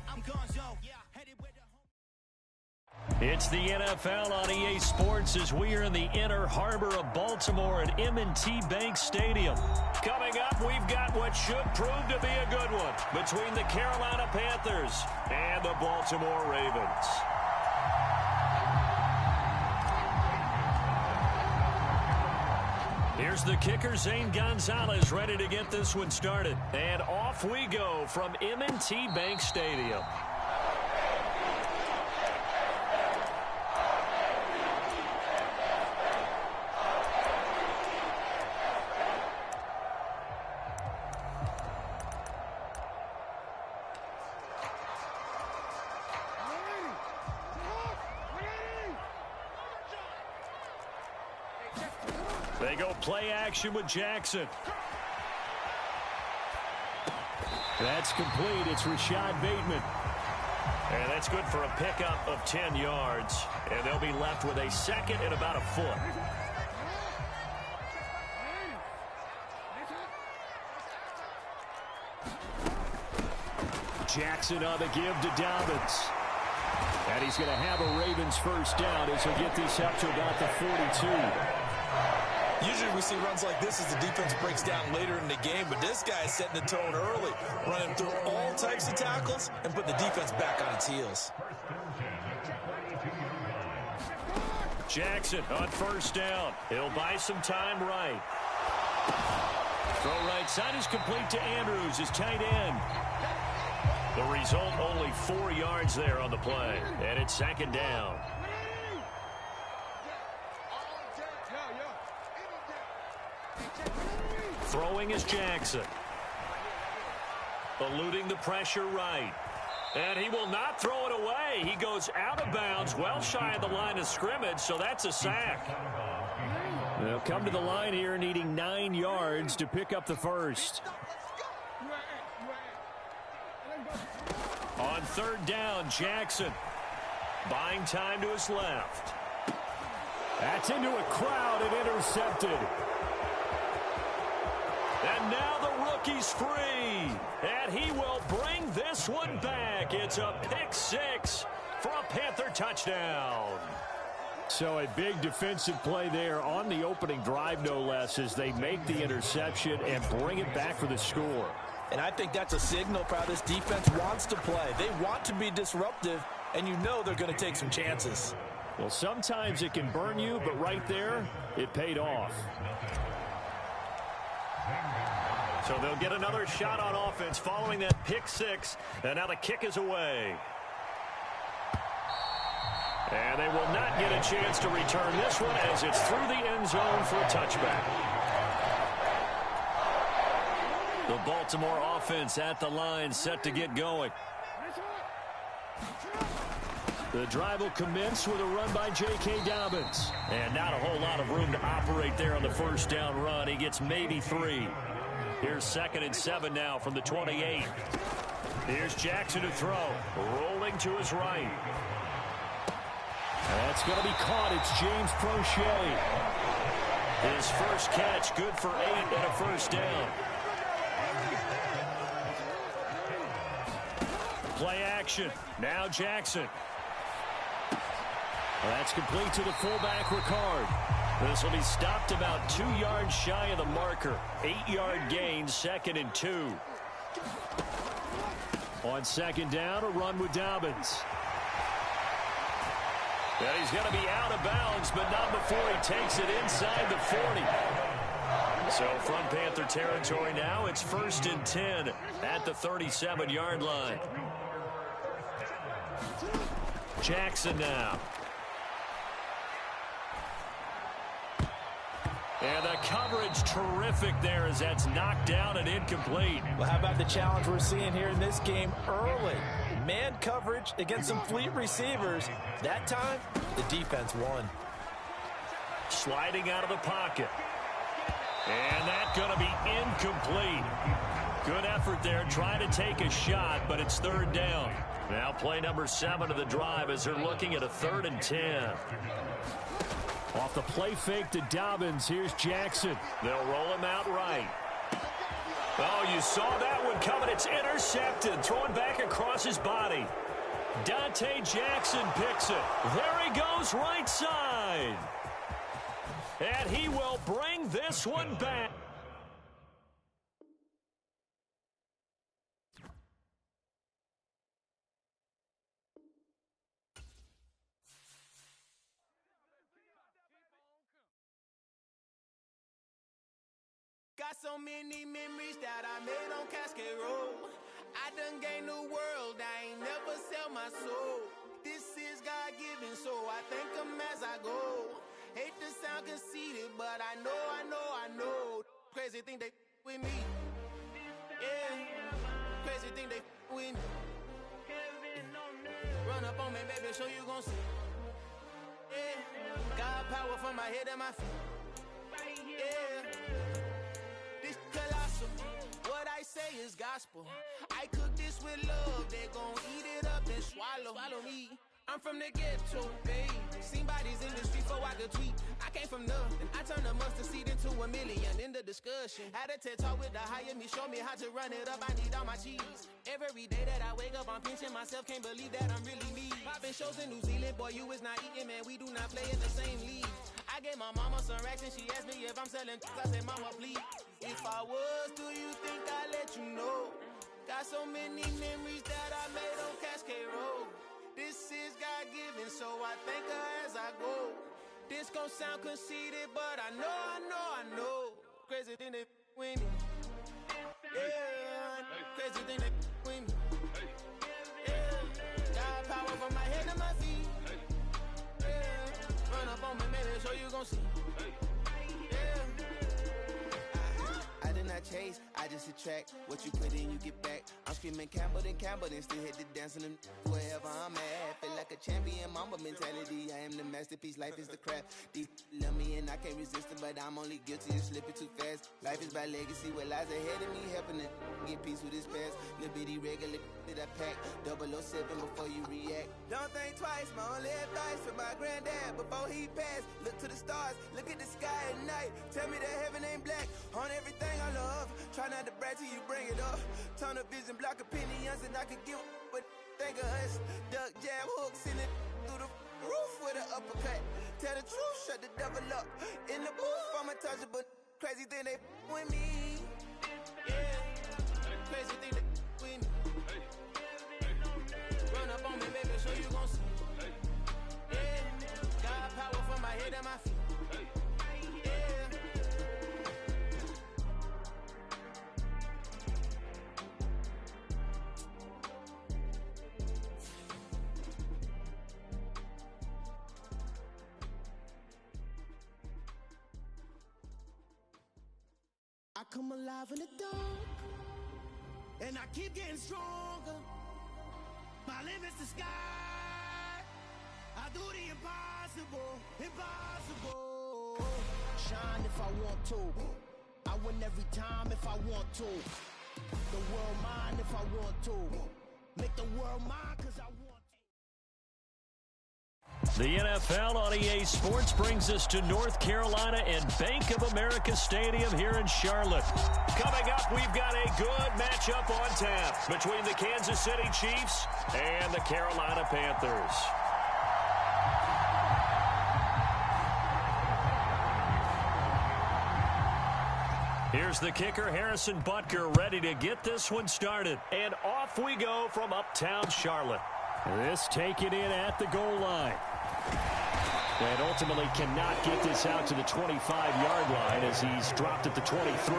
S7: I'm gone, yo. Headed with the
S2: It's the NFL on EA Sports as we are in the inner harbor of Baltimore at M&T Bank Stadium. Coming up, we've got what should prove to be a good one between the Carolina Panthers and the Baltimore Ravens. Here's the kicker, Zane Gonzalez, ready to get this one started. And off we go from M&T Bank Stadium. They go play action with Jackson. That's complete. It's Rashad Bateman. And that's good for a pickup of 10 yards. And they'll be left with a second and about a foot. Jackson on the give to Dobbins. And he's going to have a Ravens first down as he'll get this up to about the 42.
S5: Usually we see runs like this as the defense breaks down later in the game, but this guy is setting the tone early, running through all types of tackles and put the defense back on its heels.
S2: Jackson on first down. He'll buy some time right. Throw right side is complete to Andrews, his tight end. The result, only 4 yards there on the play, and it's second down. Throwing is Jackson. Eluding the pressure right. And he will not throw it away. He goes out of bounds, well shy of the line of scrimmage, so that's a sack. They'll come to the line here needing 9 yards to pick up the first. On third down, Jackson buying time to his left. That's into a crowd and intercepted. And now the rookie's free. And he will bring this one back. It's a pick six for a Panther touchdown. So a big defensive play there on the opening drive, no less, as they make the interception and bring it back for the score.
S3: And I think that's a signal for how this defense wants to play. They want to be disruptive, and you know they're going to take some chances.
S2: Well, sometimes it can burn you, but right there, it paid off. So they'll get another shot on offense following that pick six, and now the kick is away. And they will not get a chance to return this one as it's through the end zone for a touchback. The Baltimore offense at the line, set to get going. The drive will commence with a run by J.K. Dobbins. And not a whole lot of room to operate there on the first down run. He gets maybe 3. Here's 2nd and 7 now from the 28.
S4: Here's Jackson to throw. Rolling to his right. That's going to be caught. It's James Prochet. His first catch, good for 8 and a first down. Play action. Now Jackson. That's complete to the fullback, Ricard. This will be stopped about 2 yards shy of the marker. 8-yard gain, 2nd and 2. On 2nd down, a run with Dobbins. And he's going to be out of bounds, but not before he takes it inside the 40. So from Panther territory now, it's 1st and 10 at the 37-yard line. Jackson now. And the coverage terrific there as that's knocked down and incomplete.
S3: Well, how about the challenge we're seeing here in this game early? Man coverage against some fleet receivers. That time, the defense won.
S4: Sliding out of the pocket. And that's going to be incomplete. Good effort there, trying to take a shot, but it's 3rd down. Now play number 7 of the drive as they're looking at a 3rd and 10. Off the play fake to Dobbins, here's Jackson. They'll roll him out right. Oh, you saw that one coming. It's intercepted, throwing back across his body. Dante Jackson picks it. There he goes, right side. And he will bring this one back.
S7: Got so many memories that I made on Cascade Road. I done gained the world, I ain't never sell my soul. This is God-given, so I thank him as I go. Hate to sound conceited, but I know. Crazy thing they with me. Yeah, crazy thing they with me. Run up on me, baby, show you gon' see. Yeah, God power from my head and my feet. Yeah. Colossal. What I say is gospel. I cook this with love. They gon' eat it up and swallow me. I'm from the ghetto, baby. Seen bodies in the street before I could tweet. I came from nothing. I turned a mustard seed into a million. In the discussion, had a TED talk with the higher me. Show me how to run it up. I need all my cheese. Every day that I wake up, I'm pinching myself. Can't believe that I'm really me. Popping shows in New Zealand, boy, you is not eating, man. We do not play in the same league. I gave my mama some racks and she asked me if I'm selling. I said, mama, please. If I was, do you think I'd let you know? Got so many memories that I made on Cascade Road. This is God-given, so I thank her as I go. This gon' sound conceited, but I know. Crazy thing they with me. Yeah, crazy thing they with me. Yeah, got power from my head to my feet. Yeah, run up on me, maybe so you gon' see. Chase, I just attract what you put in, you get back. I'm screaming Campbell, then still hit the dance and them wherever I'm at. Feel like a champion, mamba mentality. I am the masterpiece, life is the crap. Deep love me and I can't resist it, but I'm only guilty of slipping too fast. Life is by legacy, what lies ahead of me, helping to get peace with this past. Little bitty regular that I pack, 007 before you react. Don't think twice, my only advice for my granddad before he passed. Look to the stars, look at the sky at night. Tell me that heaven ain't black on everything I love. Try not to brag till you bring it up. Tunnel vision, block opinions, and I could give but think of us. Duck jab hooks in it through the roof with an uppercut. Tell the truth, shut the devil up. In the booth, I'm untouchable. Crazy thing they with me. Yeah, crazy thing they with me. Run up on me, baby, so you gon' see. Yeah, got power from my head and my feet. I come alive in the dark, and I keep getting stronger. My limit's the sky. I do the impossible. Shine if I want to. I win every time if I want to. The world mine if I want to. Make the world mine because I want to.
S2: The NFL on EA Sports brings us to North Carolina and Bank of America Stadium here in Charlotte. Coming up, we've got a good matchup on tap between the Kansas City Chiefs and the Carolina Panthers. Here's the kicker, Harrison Butker, ready to get this one started. And off we go from uptown Charlotte. This taken in at the goal line. And ultimately cannot get this out to the 25-yard line as he's dropped at the 23.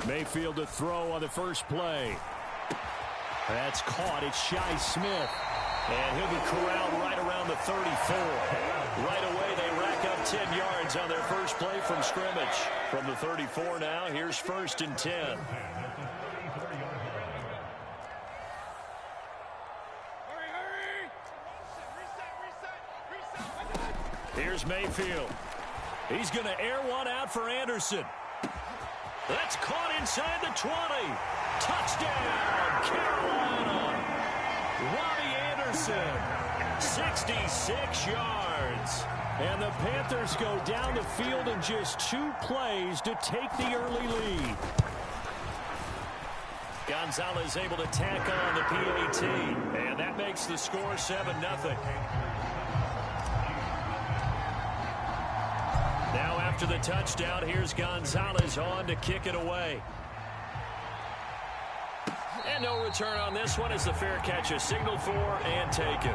S2: Mayfield to throw on the first play. That's caught. It's Shi Smith. And he'll be corralled right around the 34. Right away, they rack up 10 yards on their first play from scrimmage. From the 34 now, here's 1st and 10. Here's Mayfield. He's going to air one out for Anderson. That's caught inside the 20. Touchdown, Carolina. Robbie Anderson, 66 yards. And the Panthers go down the field in just 2 plays to take the early lead. Gonzalez able to tack on the PAT. And that makes the score 7-0. Now after the touchdown, here's Gonzalez on to kick it away. And no return on this one as the fair catch is signaled for and taken.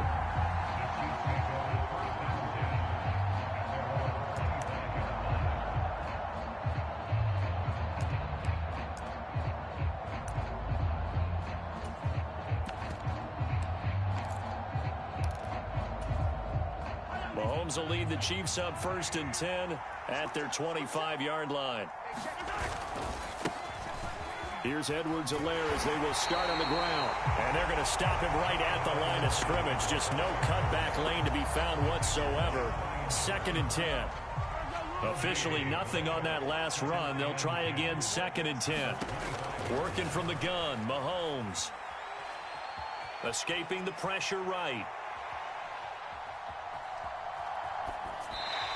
S2: Mahomes will lead the Chiefs up 1st and 10 at their 25-yard line. Here's Edwards-Helaire as they will start on the ground. And they're going to stop him right at the line of scrimmage. Just no cutback lane to be found whatsoever. 2nd and 10. Officially nothing on that last run. They'll try again 2nd and 10. Working from the gun, Mahomes. Escaping the pressure right.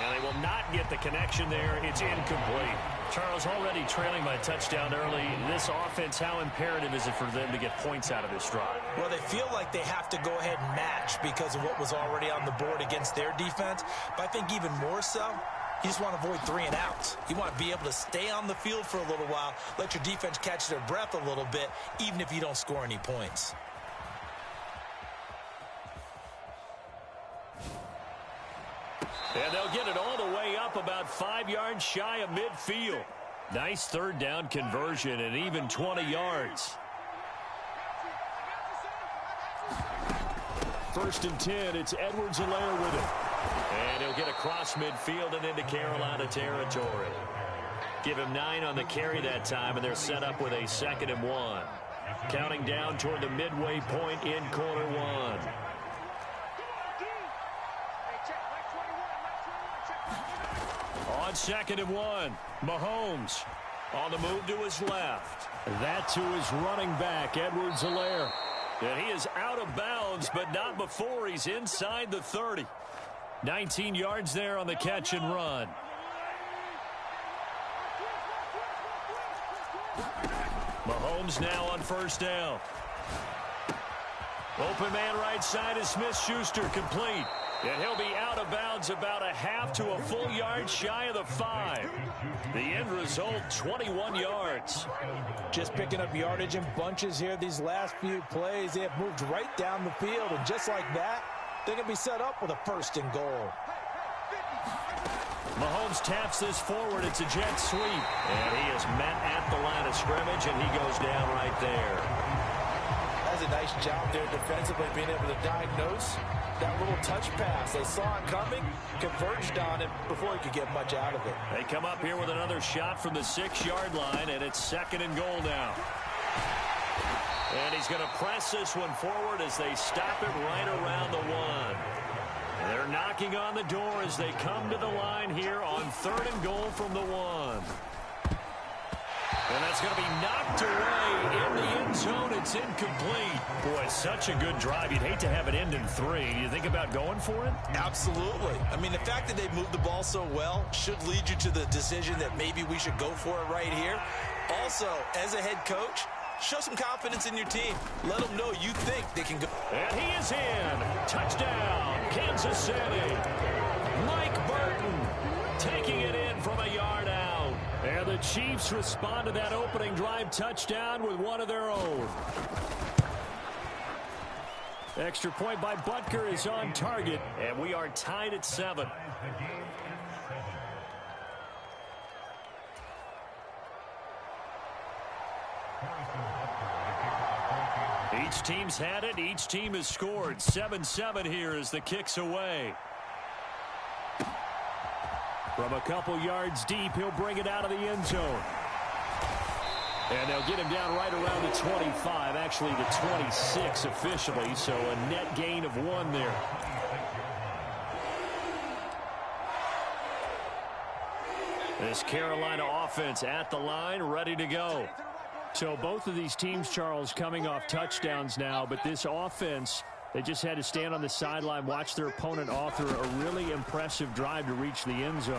S2: And they will not get the connection there. It's incomplete. Charles, already trailing by a touchdown early. This offense, how imperative is it for them to get points out of this drive?
S5: Well, they feel like they have to go ahead and match because of what was already on the board against their defense. But I think even more so, you just want to avoid 3 and outs. You want to be able to stay on the field for a little while, let your defense catch their breath a little bit, even if you don't score any points.
S2: And they'll get it all the way up about 5 yards shy of midfield. Nice 3rd down conversion and even 20 yards. 1st and 10, it's Edwards-Helaire with it. And he'll get across midfield and into Carolina territory. Give him 9 on the carry that time, and they're set up with a 2nd and 1. Counting down toward the midway point in quarter 1. On 2nd and 1, Mahomes on the move to his left. That to his running back, Edwards-Helaire. And he is out of bounds, but not before he's inside the 30. 19 yards there on the catch and run. Mahomes now on 1st down. Open man right side is Smith-Schuster, complete. And he'll be out of bounds about a half to a full yard shy of the 5. The end result, 21 yards.
S3: Just picking up yardage in bunches here these last few plays. They have moved right down the field, and just like that, they're going to be set up with a 1st and goal.
S2: Mahomes taps this forward. It's a jet sweep. And he is met at the line of scrimmage, and he goes down right there.
S3: As a nice job there defensively, being able to diagnose that little touch pass. They saw it coming, converged on it before he could get much out of it.
S4: They come up here with another shot from the 6-yard line, and it's 2nd and goal now. And he's going to press this one forward as they stop it right around the 1. They're knocking on the door as they come to the line here on 3rd and goal from the 1. And that's going to be knocked away in the end zone. It's incomplete. Boy, such a good drive. You'd hate to have it end in 3. You think about going for it?
S5: Absolutely. I mean, the fact that they moved the ball so well should lead you to the decision that maybe we should go for it right here. Also, as a head coach, show some confidence in your team. Let them know you think they can go.
S4: And he is in. Touchdown, Kansas City. Mike Burton taking it in from a yard out. And the Chiefs respond to that opening drive touchdown with one of their own. Extra point by Butker is on target, and we are tied at 7. Each team's had it. Each team has scored. 7-7 here as the kick's away. From a couple yards deep, he'll bring it out of the end zone. And they'll get him down right around the 25, actually the 26 officially, so a net gain of 1 there. This Carolina offense at the line, ready to go. So both of these teams, Charles, coming off touchdowns now, but this offense, they just had to stand on the sideline, watch their opponent author a really impressive drive to reach the end zone.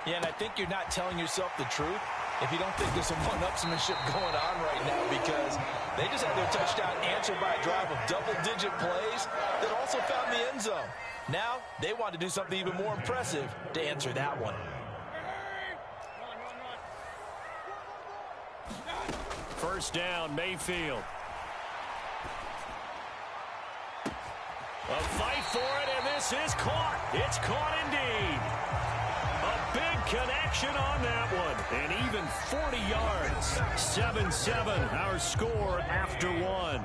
S3: Yeah, and I think you're not telling yourself the truth if you don't think there's some one-upsmanship going on right now, because they just had their touchdown answered by a drive of double-digit plays that also found the end zone. Now they want to do something even more impressive to answer that one.
S4: First down, Mayfield. A fight for it, and this is caught. It's caught indeed. A big connection on that one. And even 40 yards. 7-7, our score after 1.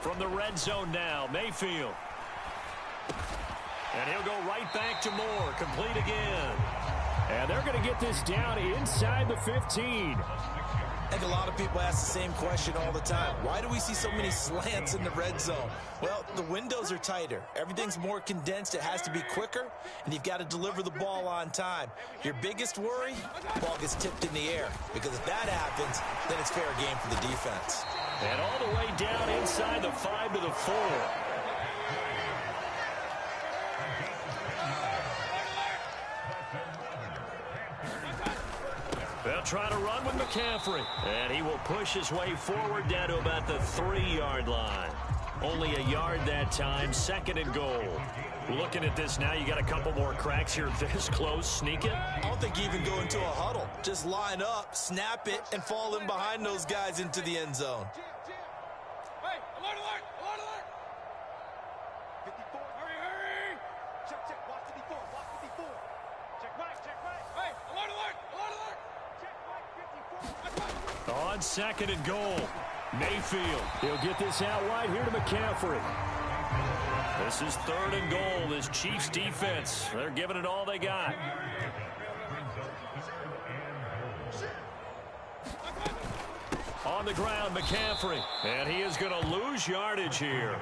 S4: From the red zone now, Mayfield. And he'll go right back to Moore. Complete again. And they're going to get this down inside the 15.
S5: I think a lot of people ask the same question all the time. Why do we see so many slants in the red zone? Well, the windows are tighter. Everything's more condensed. It has to be quicker, and you've got to deliver the ball on time. Your biggest worry, the ball gets tipped in the air, because if that happens, then it's fair game for the defense.
S4: And all the way down inside the 5 to the 4. They'll try to run with McCaffrey. And he will push his way forward down to about the 3-yard line. Only a yard that time, 2nd and goal. Looking at this now, you got a couple more cracks here this close. Sneak it.
S5: I don't think you even go into a huddle. Just line up, snap it, and fall in behind those guys into the end zone.
S7: Hey, alert, alert, alert, alert. 54, hurry. Check, watch 54, watch 54. Check right. Hey, alert, alert, alert, alert. Check right, 54.
S4: On 2nd and goal, Mayfield. He'll get this out wide here to McCaffrey. This is 3rd and goal. This Chiefs defense, they're giving it all they got. On the ground, McCaffrey. And he is going to lose yardage here.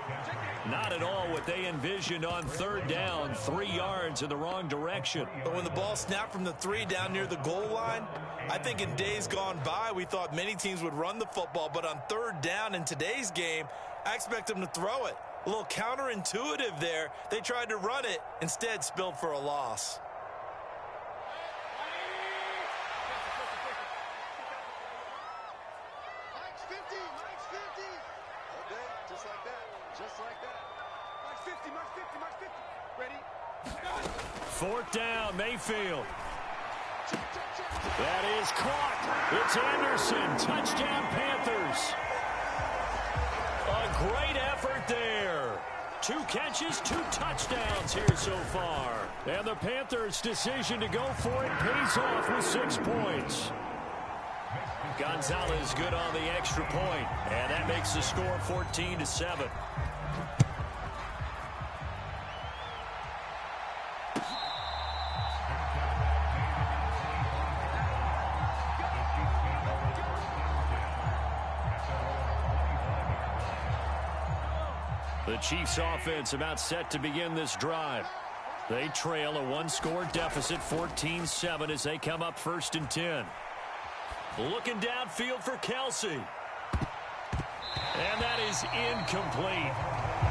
S4: Not at all what they envisioned on 3rd down. 3 yards in the wrong direction.
S5: But when the ball snapped from the 3 down near the goal line, I think in days gone by, we thought many teams would run the football. But on 3rd down in today's game, I expect them to throw it. A little counterintuitive there. They tried to run it, instead spilled for a loss.
S7: Mike's 50. Okay, just like that. Mike's 50. Ready?
S4: 4th down, Mayfield. That is caught. It's Anderson. Touchdown, Panthers. A great effort there.
S2: 2 catches, 2 touchdowns here so far. And the Panthers' decision to go for it pays off with 6 points. Gonzalez good on the extra point, and that makes the score 14-7. The Chiefs offense about set to begin this drive. They trail a 1-score deficit, 14-7, as they come up 1st and 10. Looking downfield for Kelsey. And that is incomplete.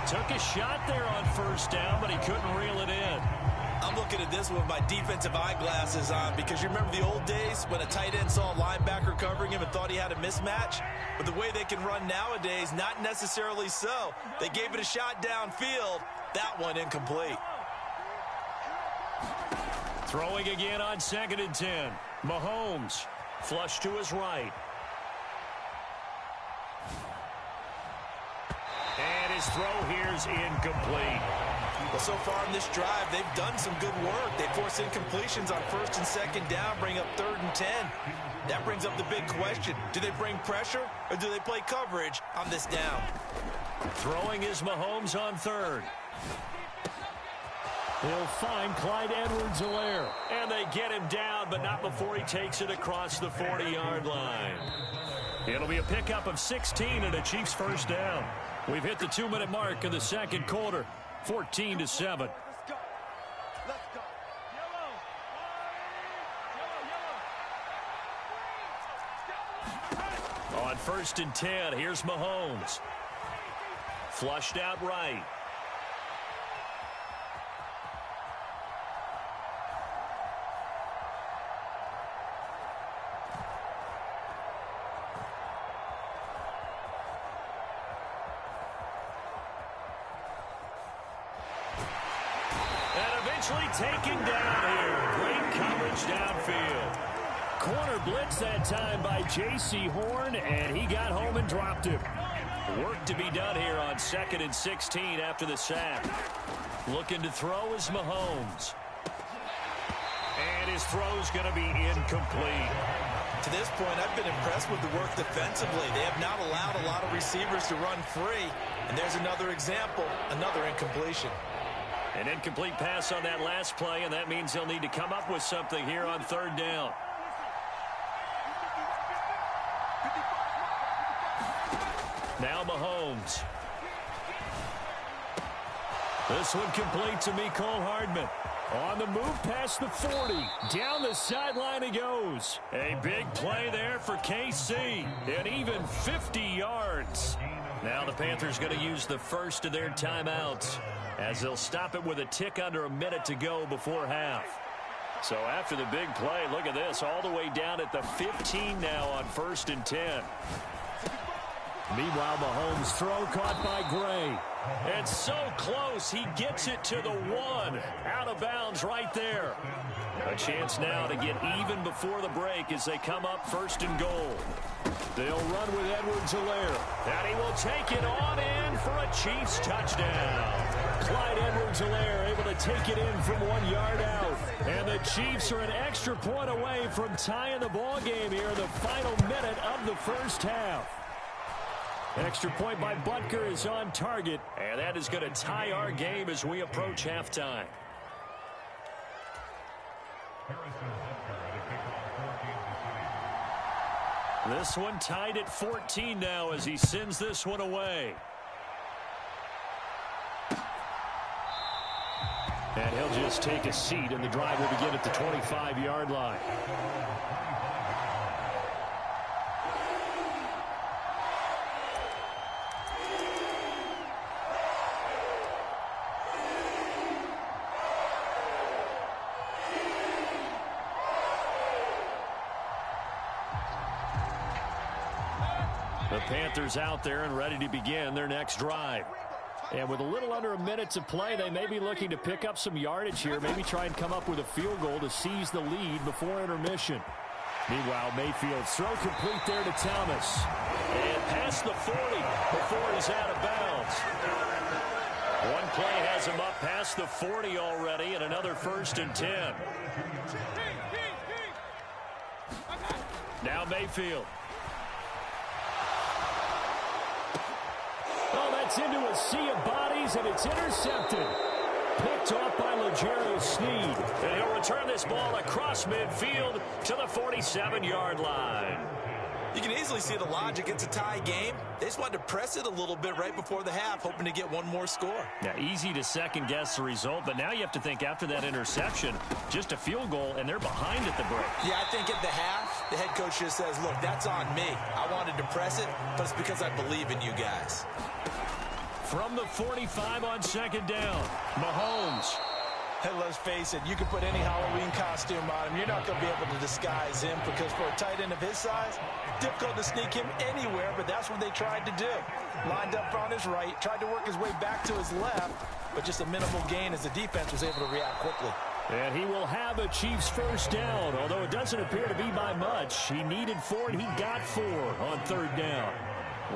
S2: Took a shot there on 1st down, but he couldn't reel it in.
S5: I'm looking at this with my defensive eyeglasses on because you remember the old days when a tight end saw a linebacker covering him and thought he had a mismatch? But the way they can run nowadays, not necessarily so. They gave it a shot downfield. That one incomplete.
S2: Throwing again on 2nd and 10. Mahomes. Flush to his right. And his throw here is incomplete.
S5: Well, so far in this drive, they've done some good work. They force incompletions on 1st and 2nd down, bring up 3rd and 10. That brings up the big question. Do they bring pressure or do they play coverage on this down?
S2: Throwing is Mahomes on 3rd. He'll find Clyde Edwards-Helaire. And they get him down, but not before he takes it across the 40-yard line. It'll be a pickup of 16 and a Chiefs 1st down. We've hit the 2-minute mark of the 2nd quarter. 14-7. On 1st and 10, here's Mahomes. Flushed out right. Taken down here. Great coverage downfield. Corner blitz that time by J.C. Horn, and he got home and dropped him. Work to be done here on 2nd and 16 after the sack. Looking to throw is Mahomes. And his throw's going to be incomplete.
S5: To this point, I've been impressed with the work defensively. They have not allowed a lot of receivers to run free. And there's another example, another incompletion.
S2: An incomplete pass on that last play, and that means they'll need to come up with something here on 3rd down. Now Mahomes. This one complete to Mecole Hardman. On the move past the 40. Down the sideline he goes. A big play there for KC. And even 50 yards. Now the Panthers going to use the first of their timeouts, as they'll stop it with a tick under a minute to go before half. So after the big play, look at this, all the way down at the 15 now on 1st and 10. Meanwhile, Mahomes' throw caught by Gray. And so close, he gets it to the 1. Out of bounds right there. A chance now to get even before the break as they come up 1st and goal. They'll run with Edwards-Helaire. And he will take it on in for a Chiefs touchdown. Clyde Edwards-Helaire able to take it in from 1 yard out. And the Chiefs are an extra point away from tying the ball game here in the final minute of the 1st half. Extra point by Butker is on target. And that is going to tie our game as we approach halftime. This one tied at 14 now as he sends this one away. And he'll just take a seat, and the drive will begin at the 25-yard line. The Panthers out there and ready to begin their next drive. And with a little under a minute to play, they may be looking to pick up some yardage here, maybe try and come up with a field goal to seize the lead before intermission. Meanwhile, Mayfield's throw complete there to Thomas. And past the 40 before he's out of bounds.
S4: One play has him up past the 40 already, and another 1st and 10. Now Mayfield. Oh, that's into a sea of bodies, and it's intercepted. Picked off by L'Jarius Sneed. And he'll return this ball across midfield to the 47-yard line.
S5: You can easily see the logic. It's a tie game. They just wanted to press it a little bit right before the half, hoping to get one more score.
S4: Yeah, easy to second-guess the result, but now you have to think after that interception, just a field goal, and they're behind at the break.
S5: Yeah, I think at the half, the head coach just says, look, that's on me. I wanted to press it, but it's because I believe in you guys.
S4: From the 45 on 2nd down, Mahomes.
S3: Hey, let's face it, you can put any Halloween costume on him. You're not going to be able to disguise him because for a tight end of his size, difficult to sneak him anywhere, but that's what they tried to do. Lined up on his right, tried to work his way back to his left, but just a minimal gain as the defense was able to react quickly.
S4: And he will have a Chiefs 1st down, although it doesn't appear to be by much. He needed 4, and he got 4 on 3rd down.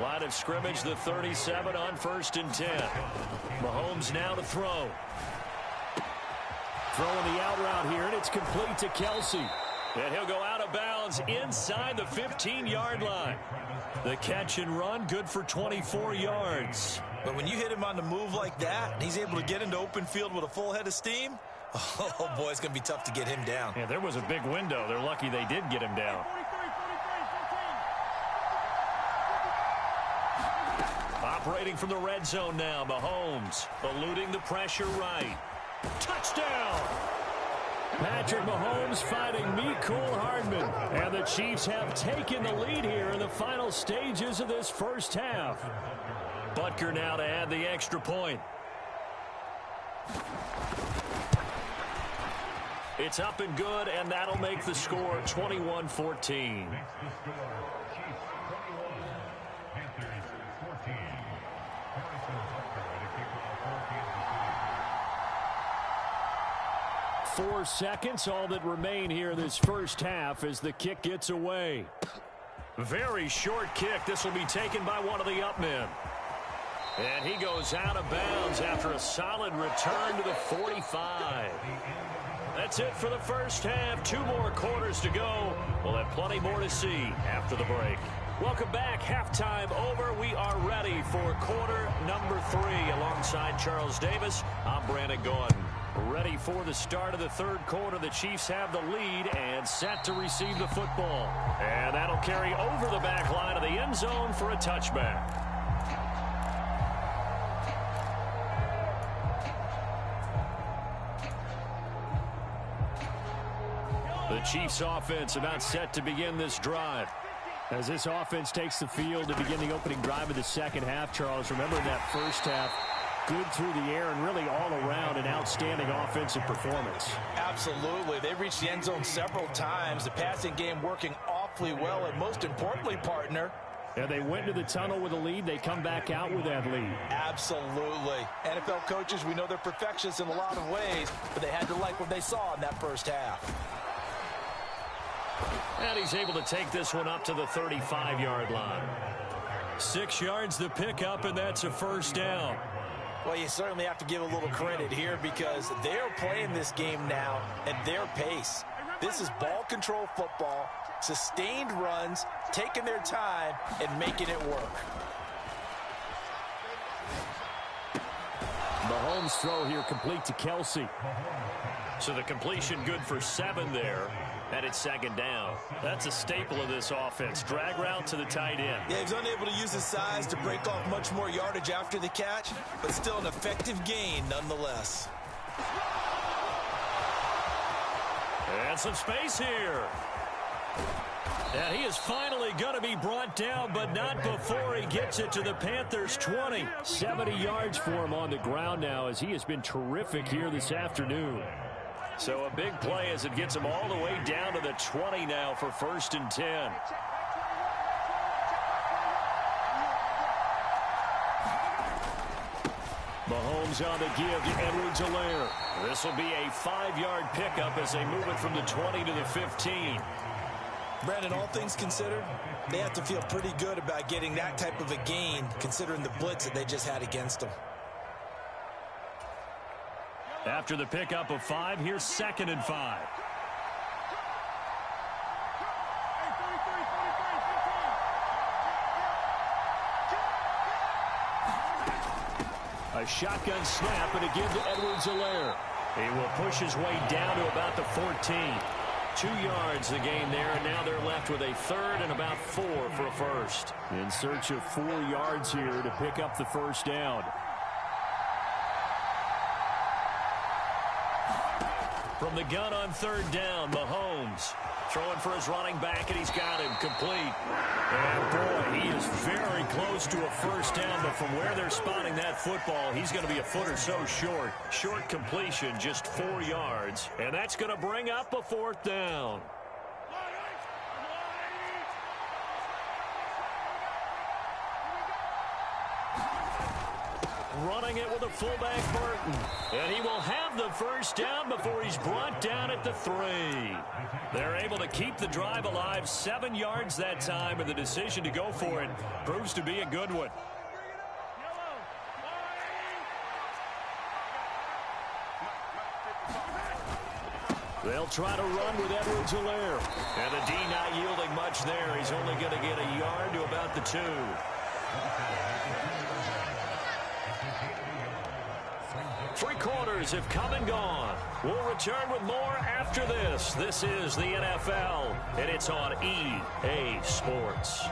S4: Line of scrimmage, the 37 on 1st and 10. Mahomes now to throw. Throwing the out route here, and it's complete to Kelsey. And he'll go out of bounds inside the 15-yard line. The catch and run, good for 24 yards.
S5: But when you hit him on the move like that, and he's able to get into open field with a full head of steam, oh, boy, it's going to be tough to get him down.
S4: Yeah, there was a big window. They're lucky they did get him down. Operating from the red zone now, Mahomes eluding the pressure right. Touchdown! Patrick Mahomes fighting Mecole Hardman. And the Chiefs have taken the lead here in the final stages of this 1st half. Butker now to add the extra point. It's up and good, and that'll make the score 21-14. 4 seconds, all that remain here this 1st half as the kick gets away. Very short kick. This will be taken by one of the up men. And he goes out of bounds after a solid return to the 45. That's it for the 1st half. 2 more quarters to go. We'll have plenty more to see after the break. Welcome back. Halftime over. We are ready for quarter number 3. Alongside Charles Davis, I'm Brandon Gordon. Ready for the start of the 3rd quarter. The Chiefs have the lead and set to receive the football. And that'll carry over the back line of the end zone for a touchback. The Chiefs offense about set to begin this drive. As this offense takes the field to begin the opening drive of the 2nd half, Charles, remember in that 1st half, good through the air and really all around an outstanding offensive performance.
S3: Absolutely. They reached the end zone several times. The passing game working awfully well, and most importantly, partner,
S4: and they went to the tunnel with a lead. They come back out with that lead.
S3: Absolutely. NFL coaches, we know they're perfectionists in a lot of ways, but they had to like what they saw in that 1st half.
S4: And he's able to take this one up to the 35-yard line. 6 yards the pickup, and that's a 1st down.
S3: Well, you certainly have to give a little credit here because they're playing this game now at their pace. This is ball control football, sustained runs, taking their time, and making it work.
S4: Mahomes' throw here complete to Kelsey. So the completion good for 7 there. And it's 2nd down. That's a staple of this offense. Drag route to the tight end.
S5: Yeah, he's unable to use his size to break off much more yardage after the catch, but still an effective gain nonetheless.
S4: And some space here. And he is finally going to be brought down, but not before he gets it to the Panthers' 20. 70 yards for him on the ground now as he has been terrific here this afternoon. So a big play as it gets him all the way down to the 20 now for 1st and 10. Mahomes on the give to Edwards-Helaire. This will be a 5-yard pickup as they move it from the 20 to the 15.
S5: Brandon, all things considered, they have to feel pretty good about getting that type of a gain considering the blitz that they just had against them.
S4: After the pickup of 5, here's 2nd and 5. A shotgun snap and a give to Edwards-Helaire. He will push his way down to about the 14. 2 yards the gain there, and now they're left with a 3rd and about 4 for a first. In search of 4 yards here to pick up the first down. From the gun on 3rd down, Mahomes throwing for his running back, and he's got him complete. And boy, he is very close to a first down, but from where they're spotting that football, he's going to be a foot or so short. Short completion, just 4 yards, and that's going to bring up a 4th down. Running it with a fullback, Burton. And he will have the first down before he's brought down at the 3. They're able to keep the drive alive, 7 yards that time, and the decision to go for it proves to be a good one. They'll try to run with Edwards-Helaire. And the D not yielding much there. He's only going to get a yard to about the 2. 3 quarters have come and gone. We'll return with more after this. This is the NFL, and it's on EA Sports.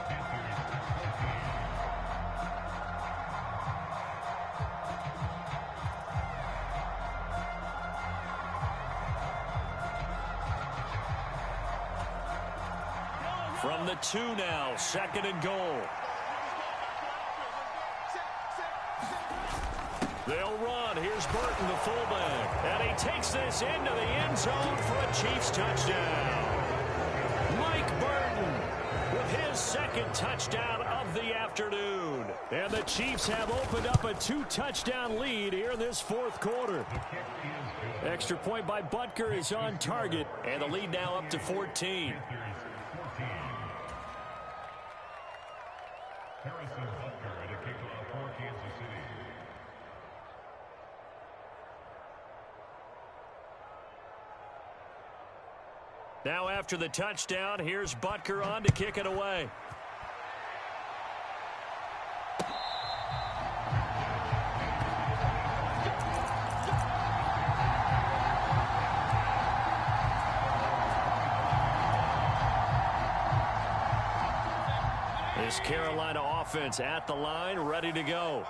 S4: From the 2 now, 2nd and goal. They'll run. Here's Burton, the fullback. And he takes this into the end zone for a Chiefs touchdown. Mike Burton with his 2nd touchdown of the afternoon. And the Chiefs have opened up a 2-touchdown lead here in this 4th quarter. Extra point by Butker is on target. And the lead now up to 14. Now after the touchdown, here's Butker on to kick it away. This Carolina offense at the line, ready to go.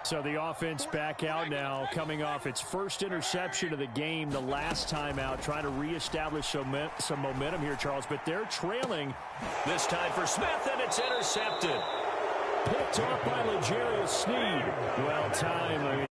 S4: So the offense back out now, coming off its first interception of the game the last time out, trying to reestablish some momentum here, Charles. But they're trailing this time for Smith, and it's intercepted. Picked off by L'Jarius Sneed. Well timed.